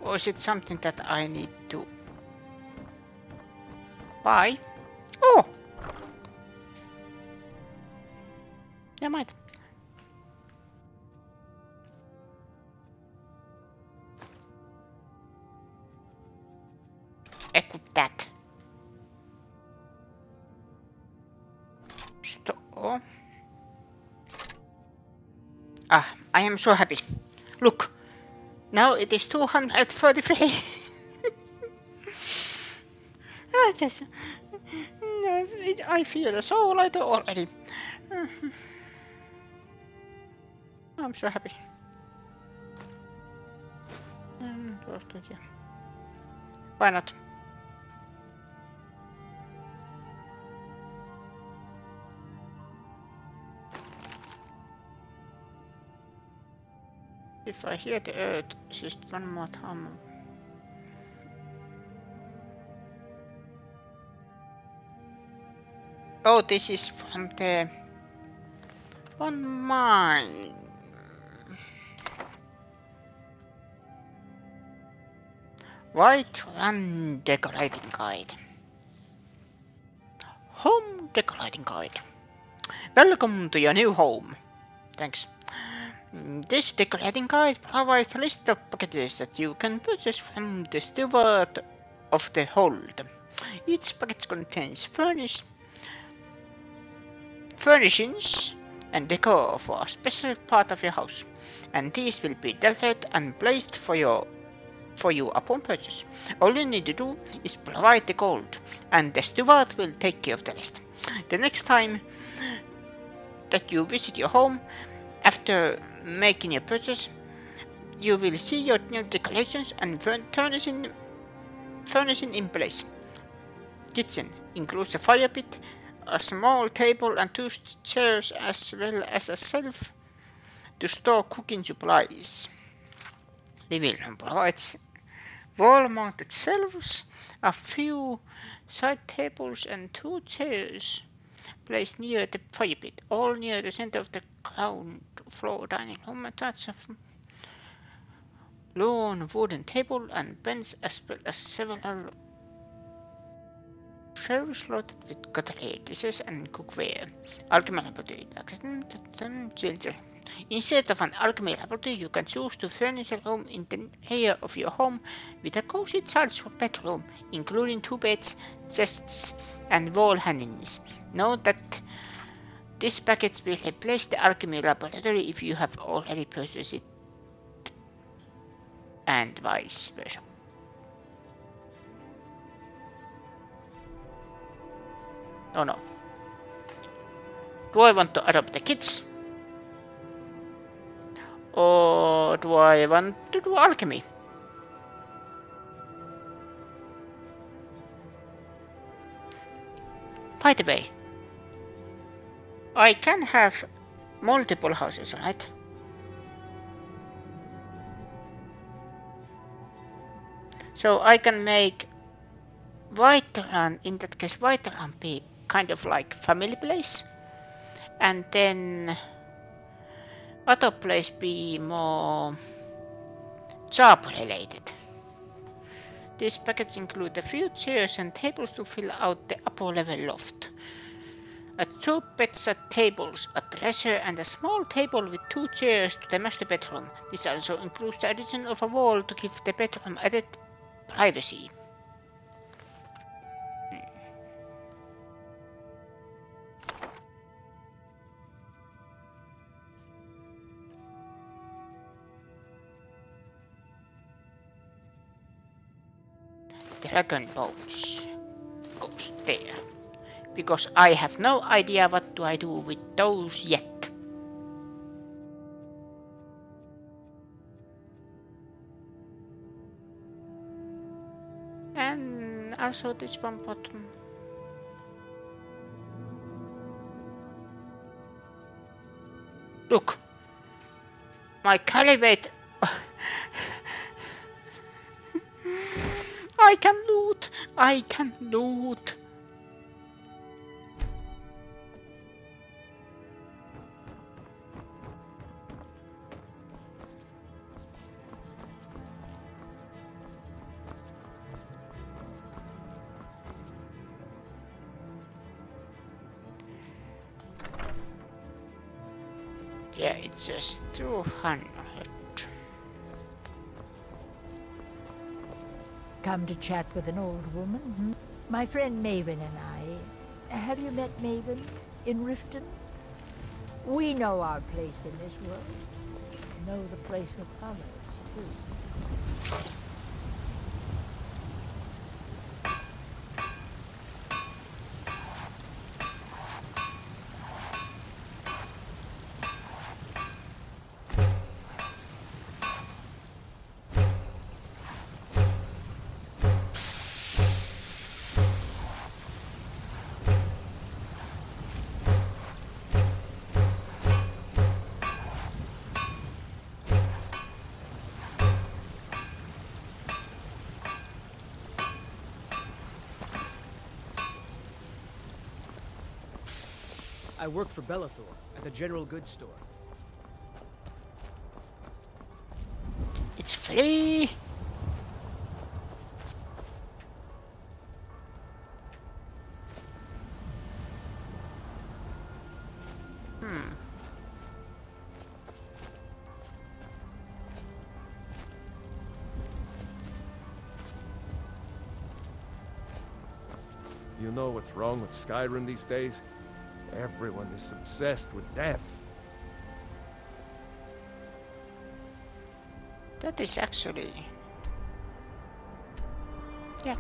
Or is it something that I need to buy? Oh! Never mind. Equip that. Store. Ah, I am so happy. Look, now it is 233. I feel so lighter already. I'm so happy. Why not? If I hear the earth just one more time. Oh, this is from the one mine. White Run Decorating Guide. Home Decorating Guide. Welcome to your new home. Thanks. This decorating guide provides a list of packages that you can purchase from the steward of the hold. Each package contains furnishings and decor for a specific part of your house, and these will be delivered and placed for you upon purchase. All you need to do is provide the gold, and the steward will take care of the rest. The next time that you visit your home, after making your purchase, you will see your new decorations and furnishing in place. Kitchen includes a fire pit, a small table and 2 chairs, as well as a shelf to store cooking supplies. Living room provides wall-mounted shelves, a few side tables and 2 chairs placed near the fire pit, all near the center of the ground floor dining room. Attached a long wooden table and bench, as well as several shelves loaded with cutlery, dishes and cookware. Alchemy laboratory. Instead of an alchemy laboratory, you can choose to furnish a room in the rear of your home with a cozy child's bedroom, including 2 beds, chests, and wall hangings. Note that this package will replace the alchemy laboratory if you have already purchased it, and vice versa. Oh no. Do I want to adopt the kids? Or do I want to do alchemy? By the way, I can have multiple houses, right? So I can make Whiterun, in that case Whiterun be kind of like family place, and then other place be more job related. This package includes a few chairs and tables to fill out the upper level loft. Two bedside tables, a dresser and a small table with 2 chairs to the master bedroom. This also includes the addition of a wall to give the bedroom added privacy. Dragon bones goes there, because I have no idea what do I do with those yet. And also this one bottom. Look, my caliphate. I can loot! I can loot! Yeah, it's just 200. Come to chat with an old woman? Hmm? My friend Maven and I. Have you met Maven in Riften? We know our place in this world. Know the place of others, too. I work for Bellathor at the General Goods Store. It's free! You know what's wrong with Skyrim these days? Everyone is obsessed with death. That is actually... yeah.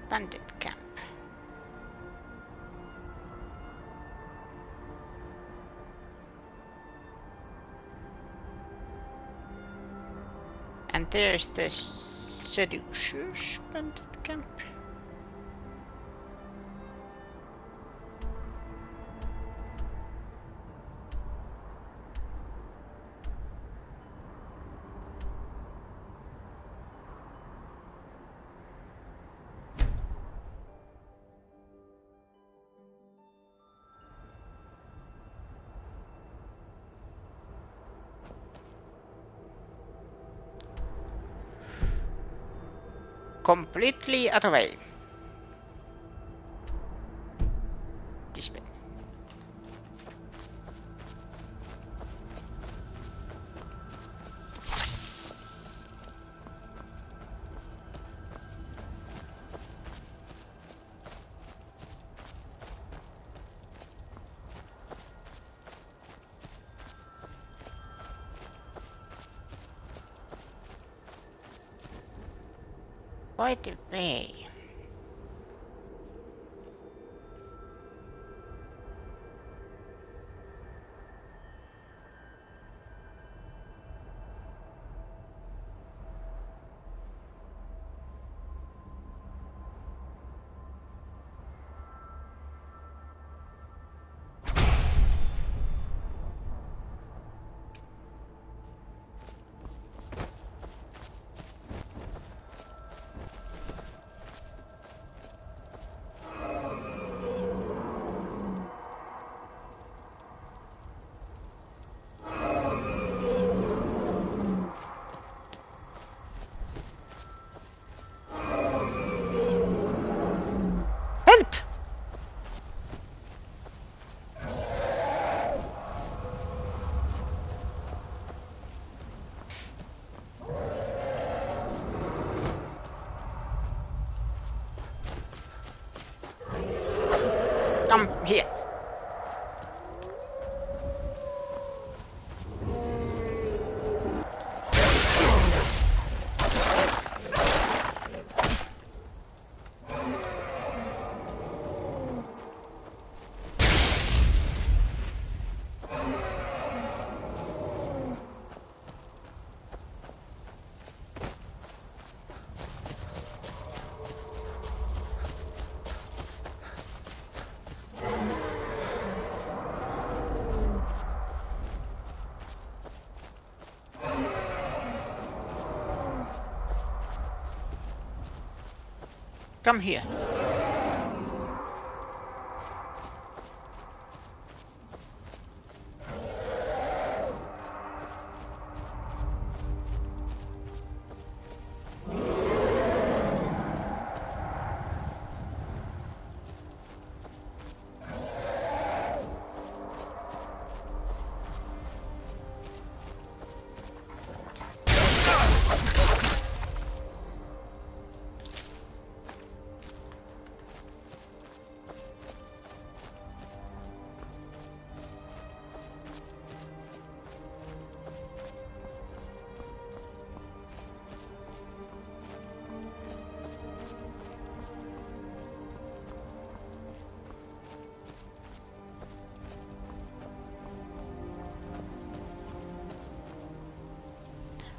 Bandit camp. And there's the Seducers bandit camp. completely other way. This way. Quite a way. Come here. Come here.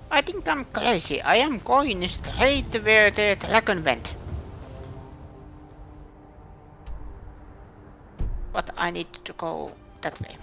I think I'm crazy. I am going straight where the dragon went. But I need to go that way.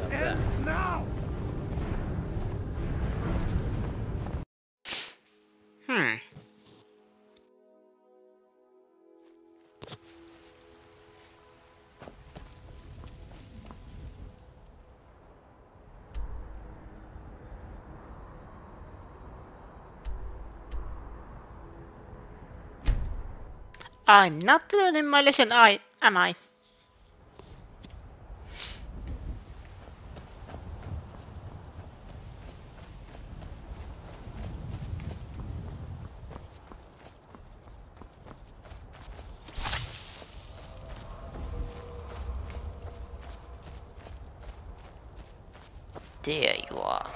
This ends now! I'm not learning my lesson, am I? There you are.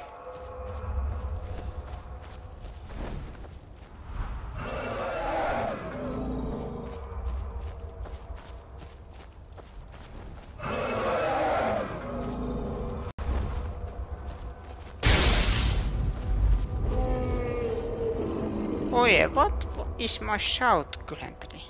Oh yeah, what is my shout currently?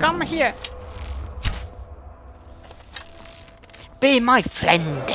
Come here. Be my friend.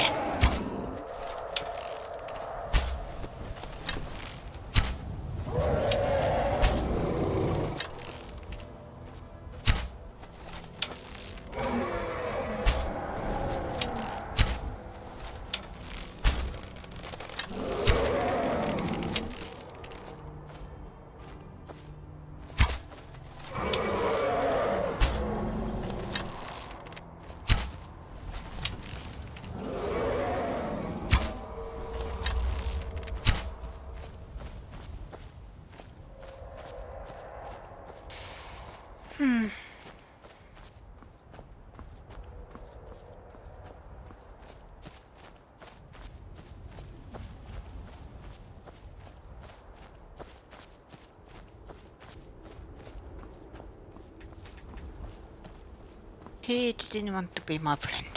He didn't want to be my friend.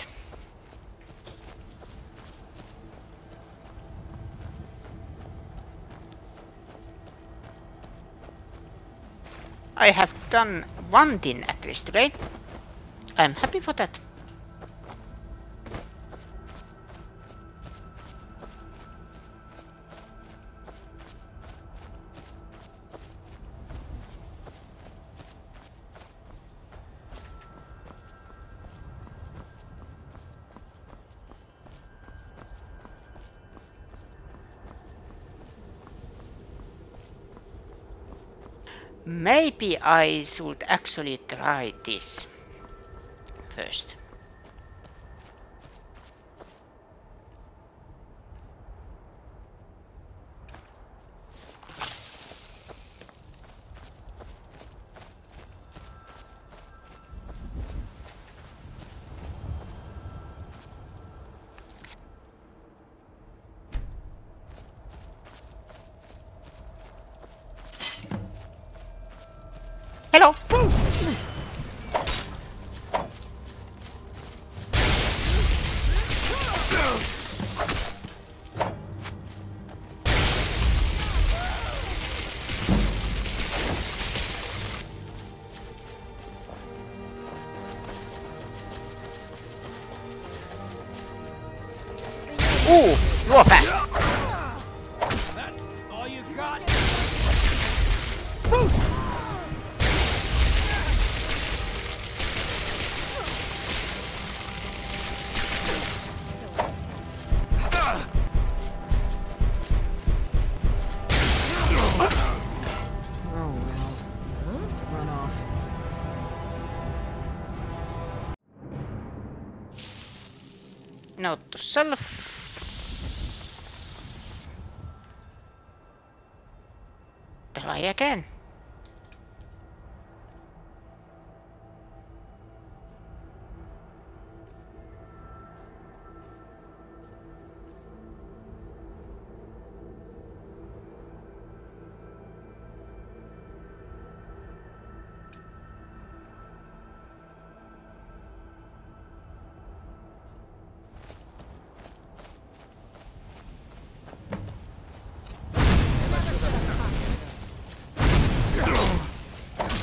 I have done one thing at least today. I'm happy for that. Maybe I should actually try this first. Hello. Ooh, you're fast. That's all you got? Note to self. Try again.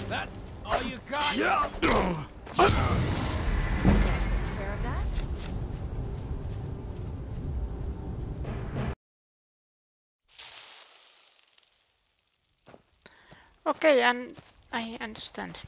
That all you got? Takes care of that. Okay, and I understand.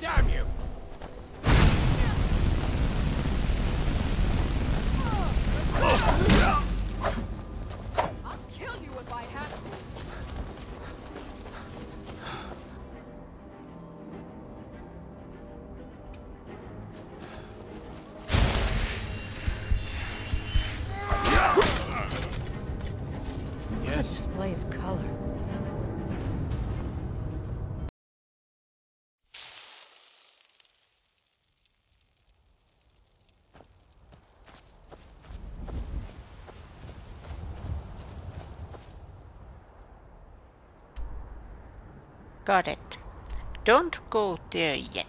Damn you! I'll kill you if I have to. What a display of color. Got it. Don't go there yet.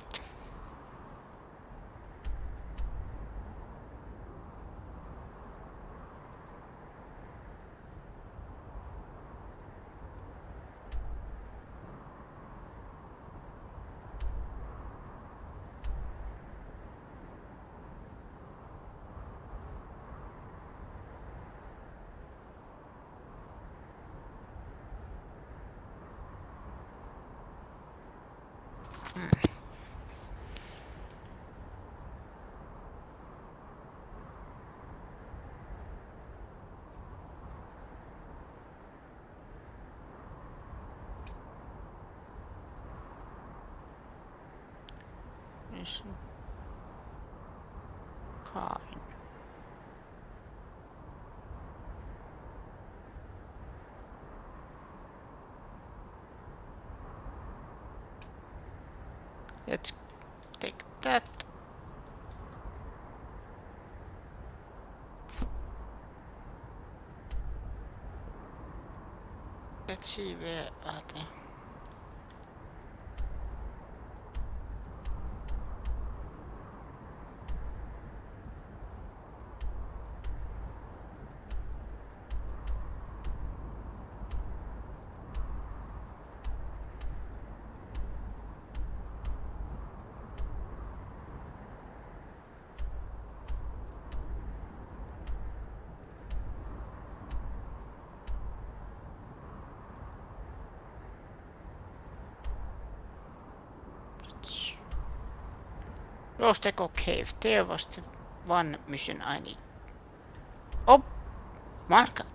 Kind. Let's take that. Let's see where are they. Lost Echo Cave. There was the one mission I need. Oh my god.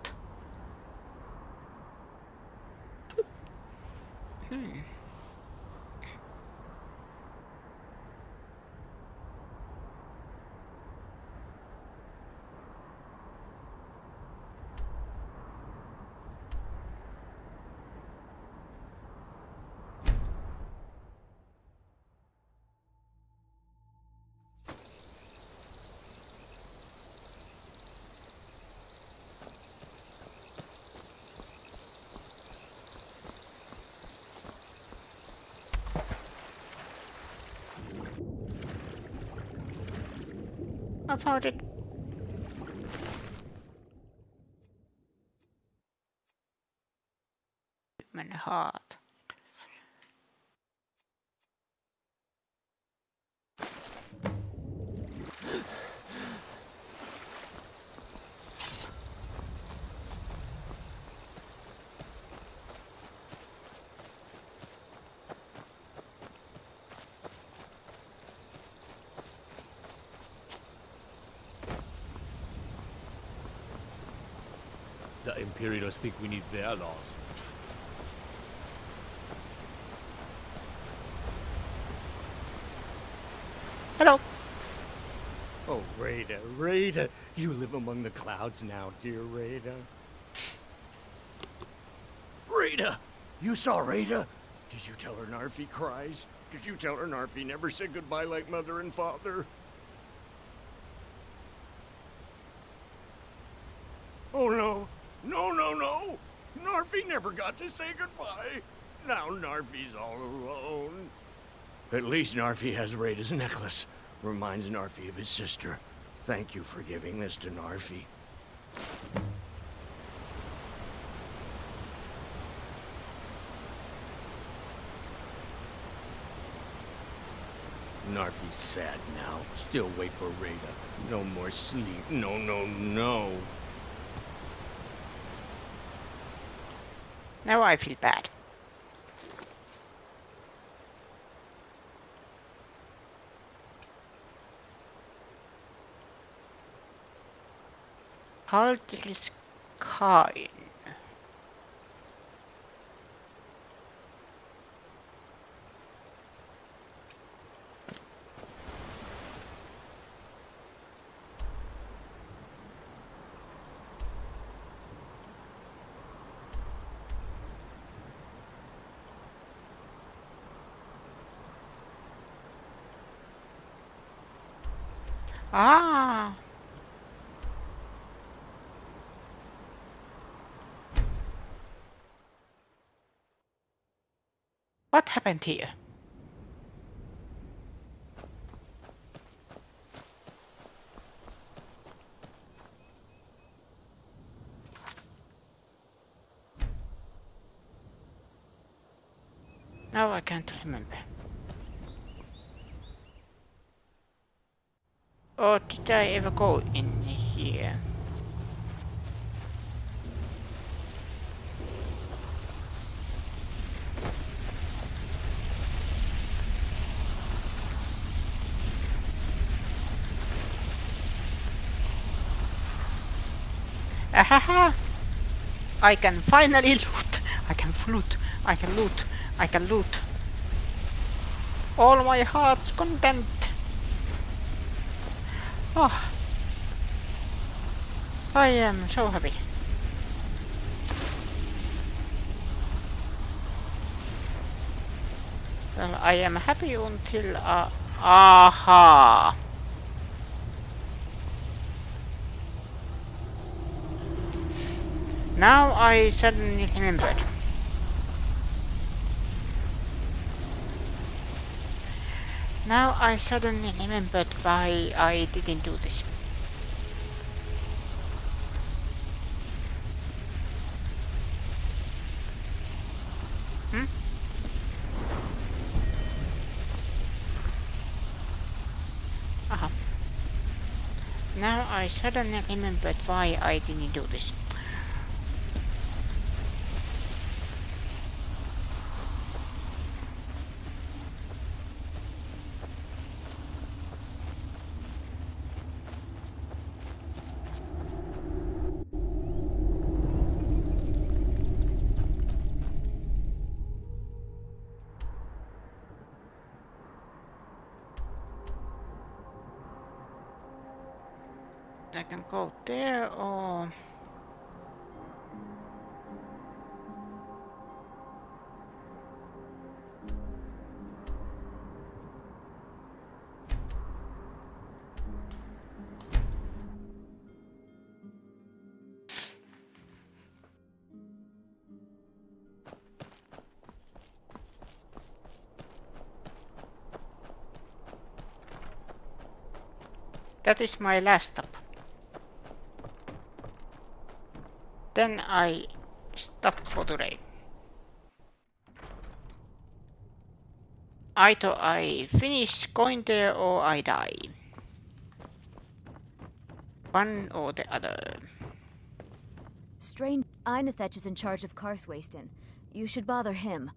I found it. Human heart. The Imperials think we need their laws. Hello. Oh, Rada, Rada. You live among the clouds now, dear Rada. Rada! You saw Rada? Did you tell her Narfi cries? Did you tell her Narfi never said goodbye like mother and father? Oh no! No, no, no! Narfi never got to say goodbye! Now Narfi's all alone. At least Narfi has Rada's necklace. Reminds Narfi of his sister. Thank you for giving this to Narfi. Narfi's sad now. Still wait for Rada. No more sleep. No, no, no. Now I feel bad. Haldris Kain. Ah. What happened here? Now I can't remember. Or did I ever go in here? Ahaha! I can finally loot! I can loot! I can loot! I can loot! All my heart's content! Oh! I am so happy. Well, I am happy until aha! Now I suddenly remembered. Now I suddenly remembered why I didn't do this. Hmm? Aha. Now I suddenly remembered why I didn't do this. I can go there or... That is my last stop. Then I stop for today. Either I finish going there or I die. One or the other. Strange. Einethech is in charge of Karthwasten. You should bother him.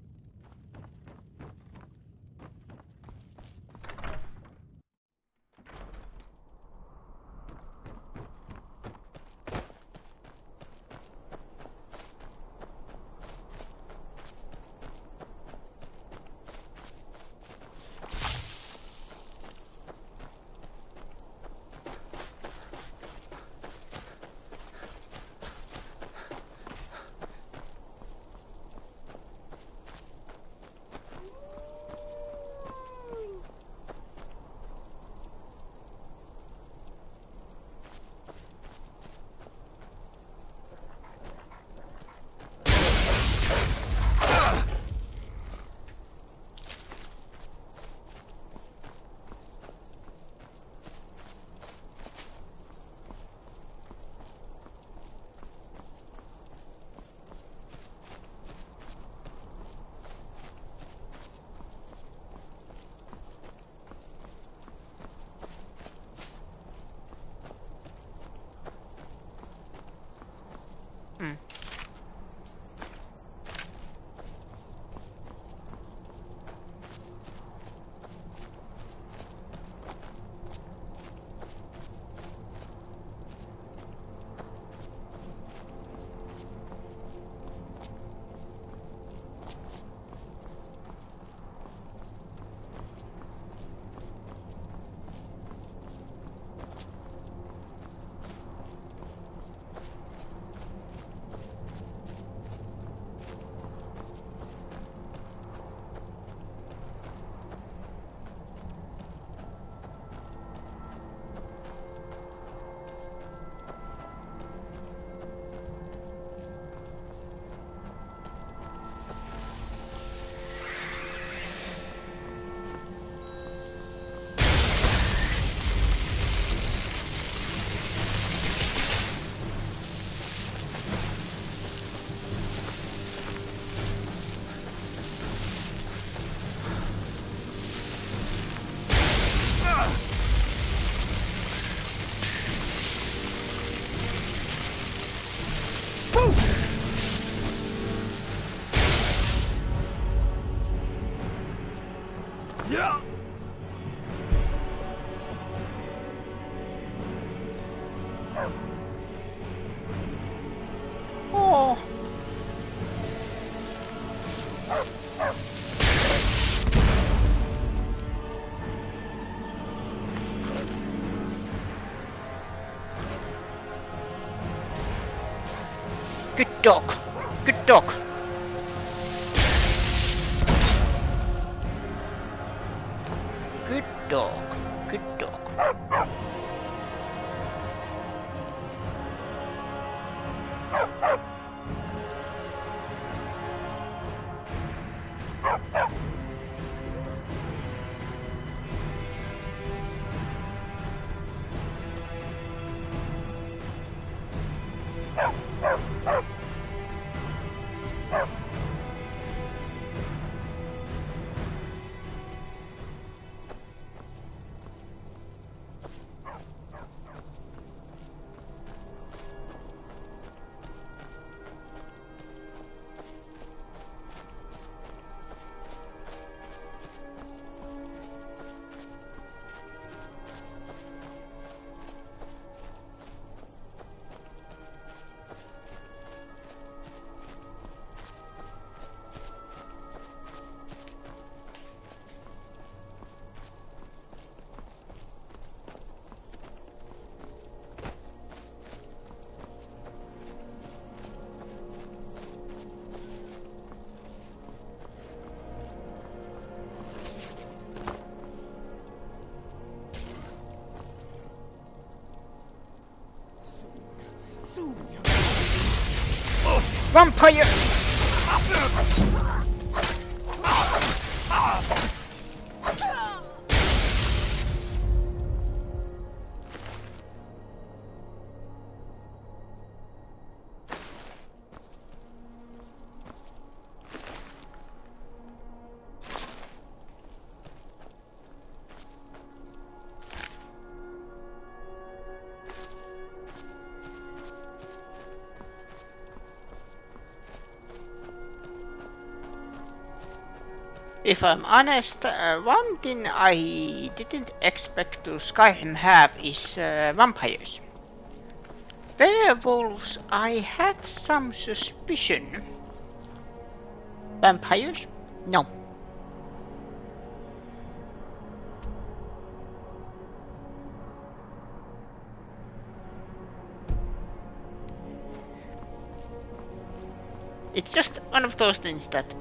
Yeah. Oh. Good dog. Good dog. Good dog. Good dog. Vampire! If I'm honest, one thing I didn't expect to Skyrim have is vampires. Werewolves, I had some suspicion. Vampires? No. It's just one of those things that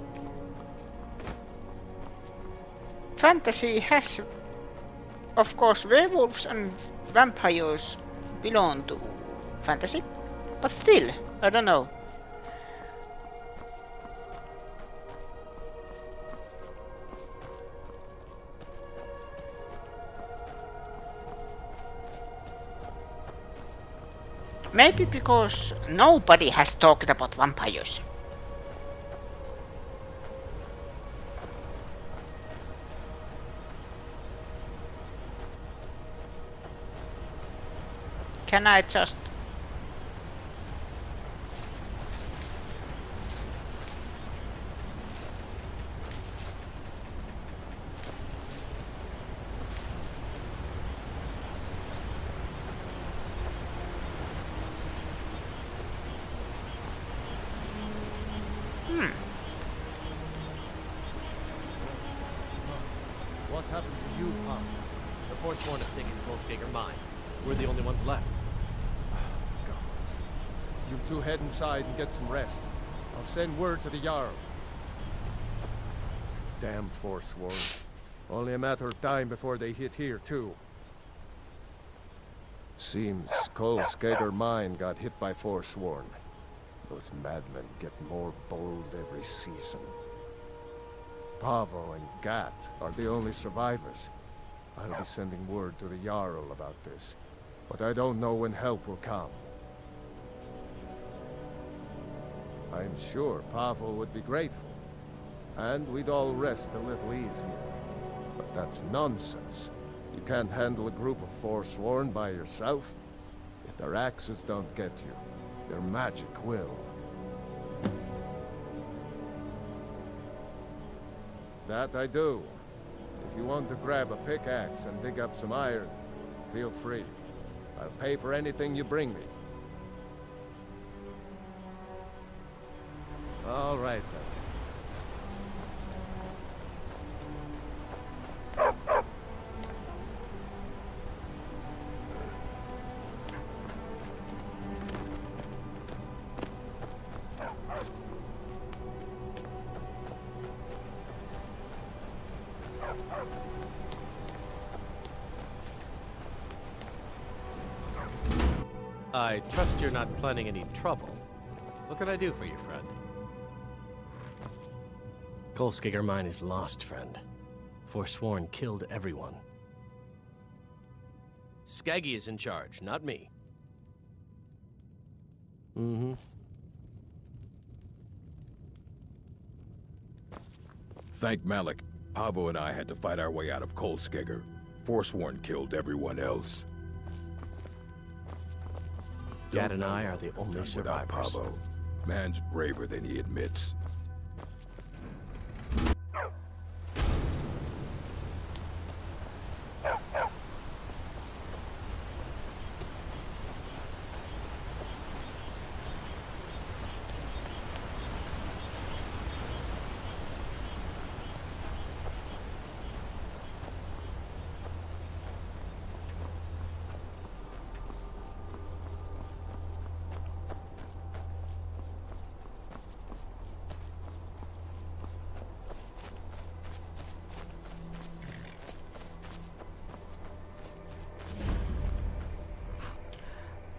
fantasy has, of course, werewolves and vampires belong to fantasy, but still, I don't know. Maybe because nobody has talked about vampires. Can I just... What happened to you, Pop? The Forsworn have taken Kolskager Mine. We're the only ones left. Gods. You two head inside and get some rest. I'll send word to the Jarl. Damn Forsworn. Only a matter of time before they hit here, too. Seems Kolskager Mine got hit by Forsworn. Those madmen get more bold every season. Pavo and Gat are the only survivors. I'll be sending word to the Jarl about this, but I don't know when help will come. I'm sure Pavo would be grateful, and we'd all rest a little easier. But that's nonsense. You can't handle a group of Forsworn by yourself. If their axes don't get you, their magic will. That I do. If you want to grab a pickaxe and dig up some iron, feel free. I'll pay for anything you bring me. All right, then. I trust you're not planning any trouble. What can I do for you, friend? Kolskager Mine is lost, friend. Forsworn killed everyone. Skaggy is in charge, not me. Mm-hmm. Thank Malik. Pavo and I had to fight our way out of Kolskager. Forsworn killed everyone else. Gat and I are the only survivors. Pavo. Man's braver than he admits.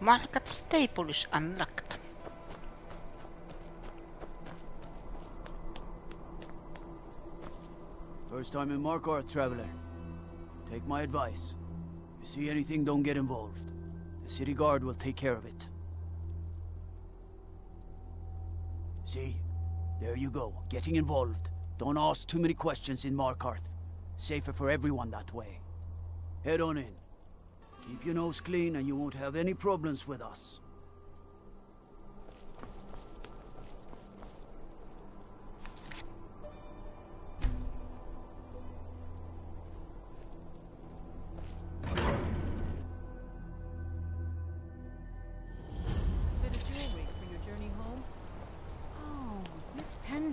Market stable is unlocked. First time in Markarth, traveler. Take my advice. You see anything, don't get involved. The city guard will take care of it. See? There you go, getting involved. Don't ask too many questions in Markarth. Safer for everyone that way. Head on in. Keep your nose clean and you won't have any problems with us.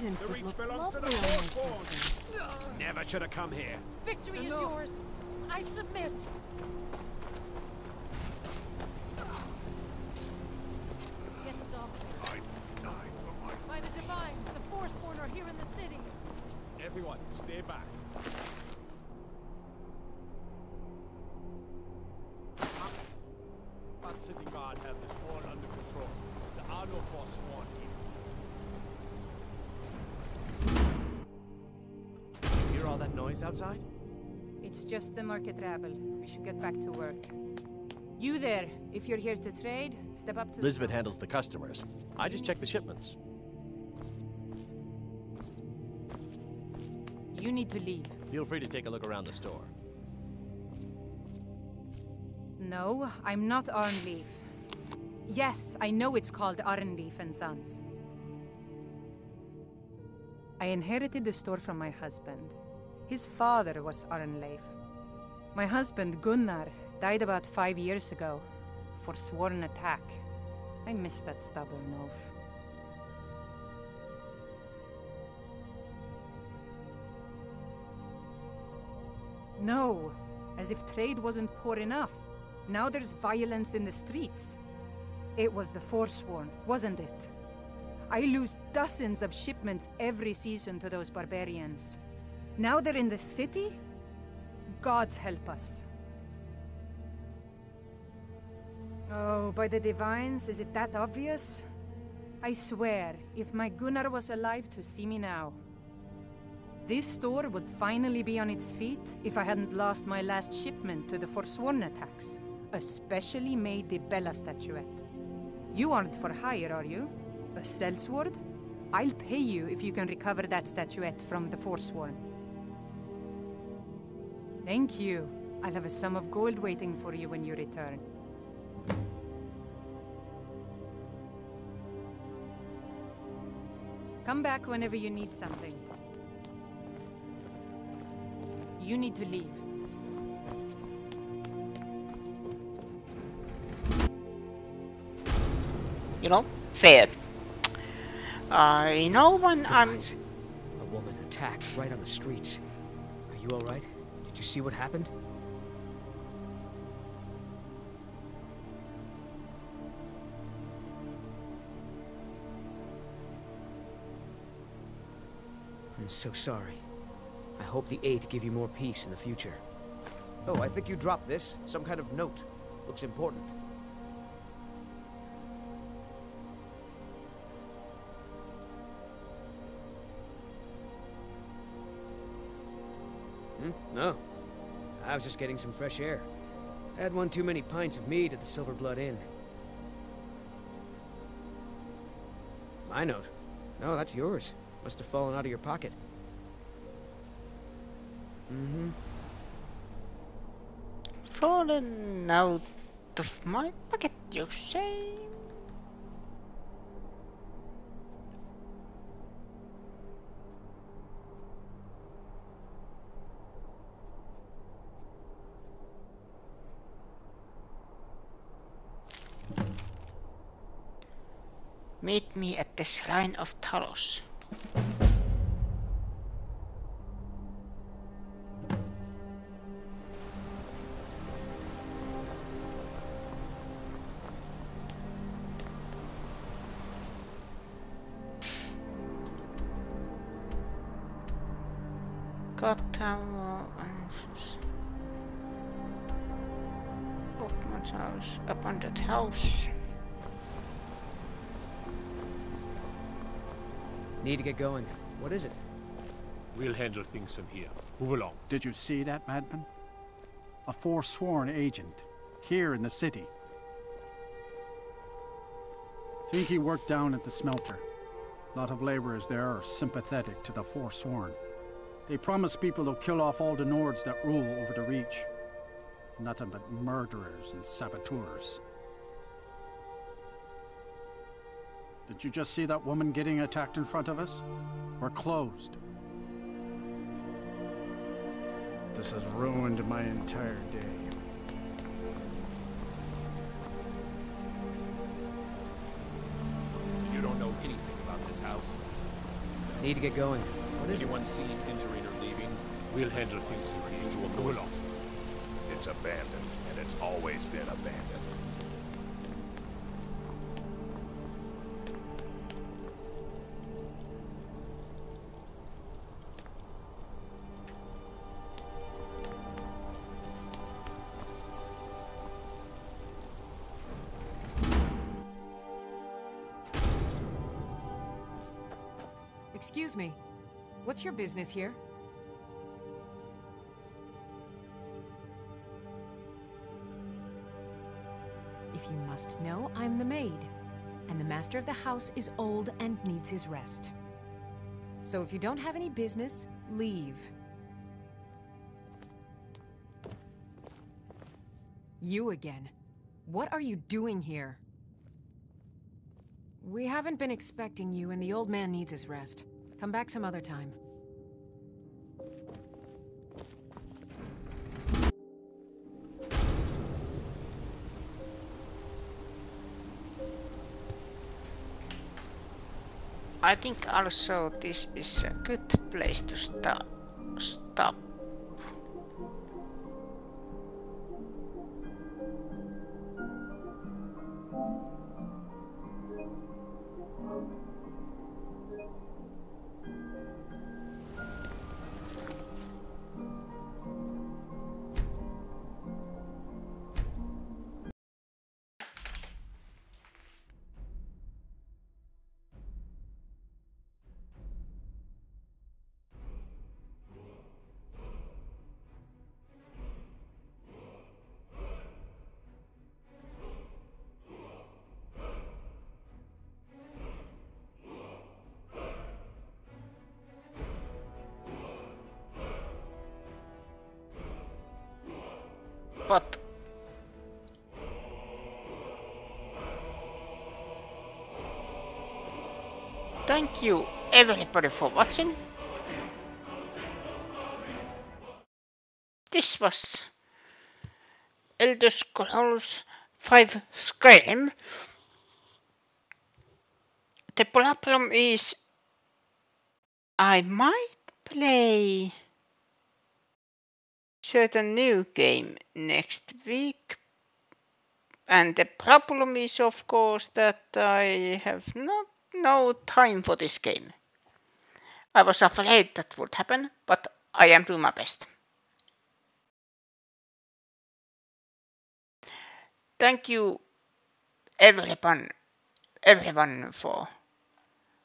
pendant would look lovely on my sister. Never should have come here. Victory is yours. I submit. Yes, it's all clear. By the Divines, the Forsworn are here in the city. Everyone, stay back. Our city guard have this all under control. There are no Forsworn here. You hear all that noise outside? It's just the market rabble. We should get back to work. You there, if you're here to trade, step up to Lisbeth handles the customers. I just check the shipments. You need to leave. Feel free to take a look around the store. No, I'm not Arnleif. Yes, I know it's called Arnleif and Sons. I inherited the store from my husband. His father was Arnleif. My husband, Gunnar, died about 5 years ago. Forsworn attack. I miss that stubborn oaf. No, as if trade wasn't poor enough. Now there's violence in the streets. It was the Forsworn, wasn't it? I lose dozens of shipments every season to those barbarians. Now they're in the city? Gods help us. Oh, by the Divines, is it that obvious? I swear, if my Gunnar was alive to see me now. This store would finally be on its feet if I hadn't lost my last shipment to the Forsworn attacks. A specially made Dibella statuette. You aren't for hire, are you? A sellsword? I'll pay you if you can recover that statuette from the Forsworn. Thank you. I'll have a sum of gold waiting for you when you return. Come back whenever you need something. You need to leave. You know, fair. I know when I'm... A woman attacked right on the streets. Are you alright? Did you see what happened? I'm so sorry. I hope the aid give you more peace in the future. Oh, I think you dropped this. Some kind of note. Looks important. No. I was just getting some fresh air. Had one too many pints of mead at the Silver Blood Inn. My note? No, that's yours. Must have fallen out of your pocket. Fallen out of my pocket, you say? Meet me at the Shrine of Talos. Bookman's house, abandoned house. Need to get going. What is it? We'll handle things from here. Move along. Did you see that, madman? A Forsworn agent, here in the city. Think he worked down at the smelter. A lot of laborers there are sympathetic to the Forsworn. They promise people they'll kill off all the Nords that rule over the Reach. Nothing but murderers and saboteurs. Did you just see that woman getting attacked in front of us? We're closed. This has ruined my entire day. You don't know anything about this house? Need to get going. Anyone seen entering or leaving? We'll handle things through our usual process. It's abandoned, and it's always been abandoned. Excuse me. What's your business here? If you must know, I'm the maid. And the master of the house is old and needs his rest. So if you don't have any business, leave. You again. What are you doing here? We haven't been expecting you, and the old man needs his rest. Come back some other time. I think also this is a good place to stop. But thank you everybody for watching. This was Elder Scrolls 5 Skyrim. The problem is I might play certain new game next week, and the problem is of course that I have no time for this game. I was afraid that would happen, but I am doing my best. Thank you everyone for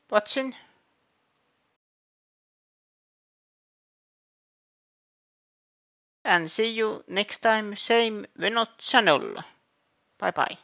watching. And see you next time, same Venot channel. Bye bye.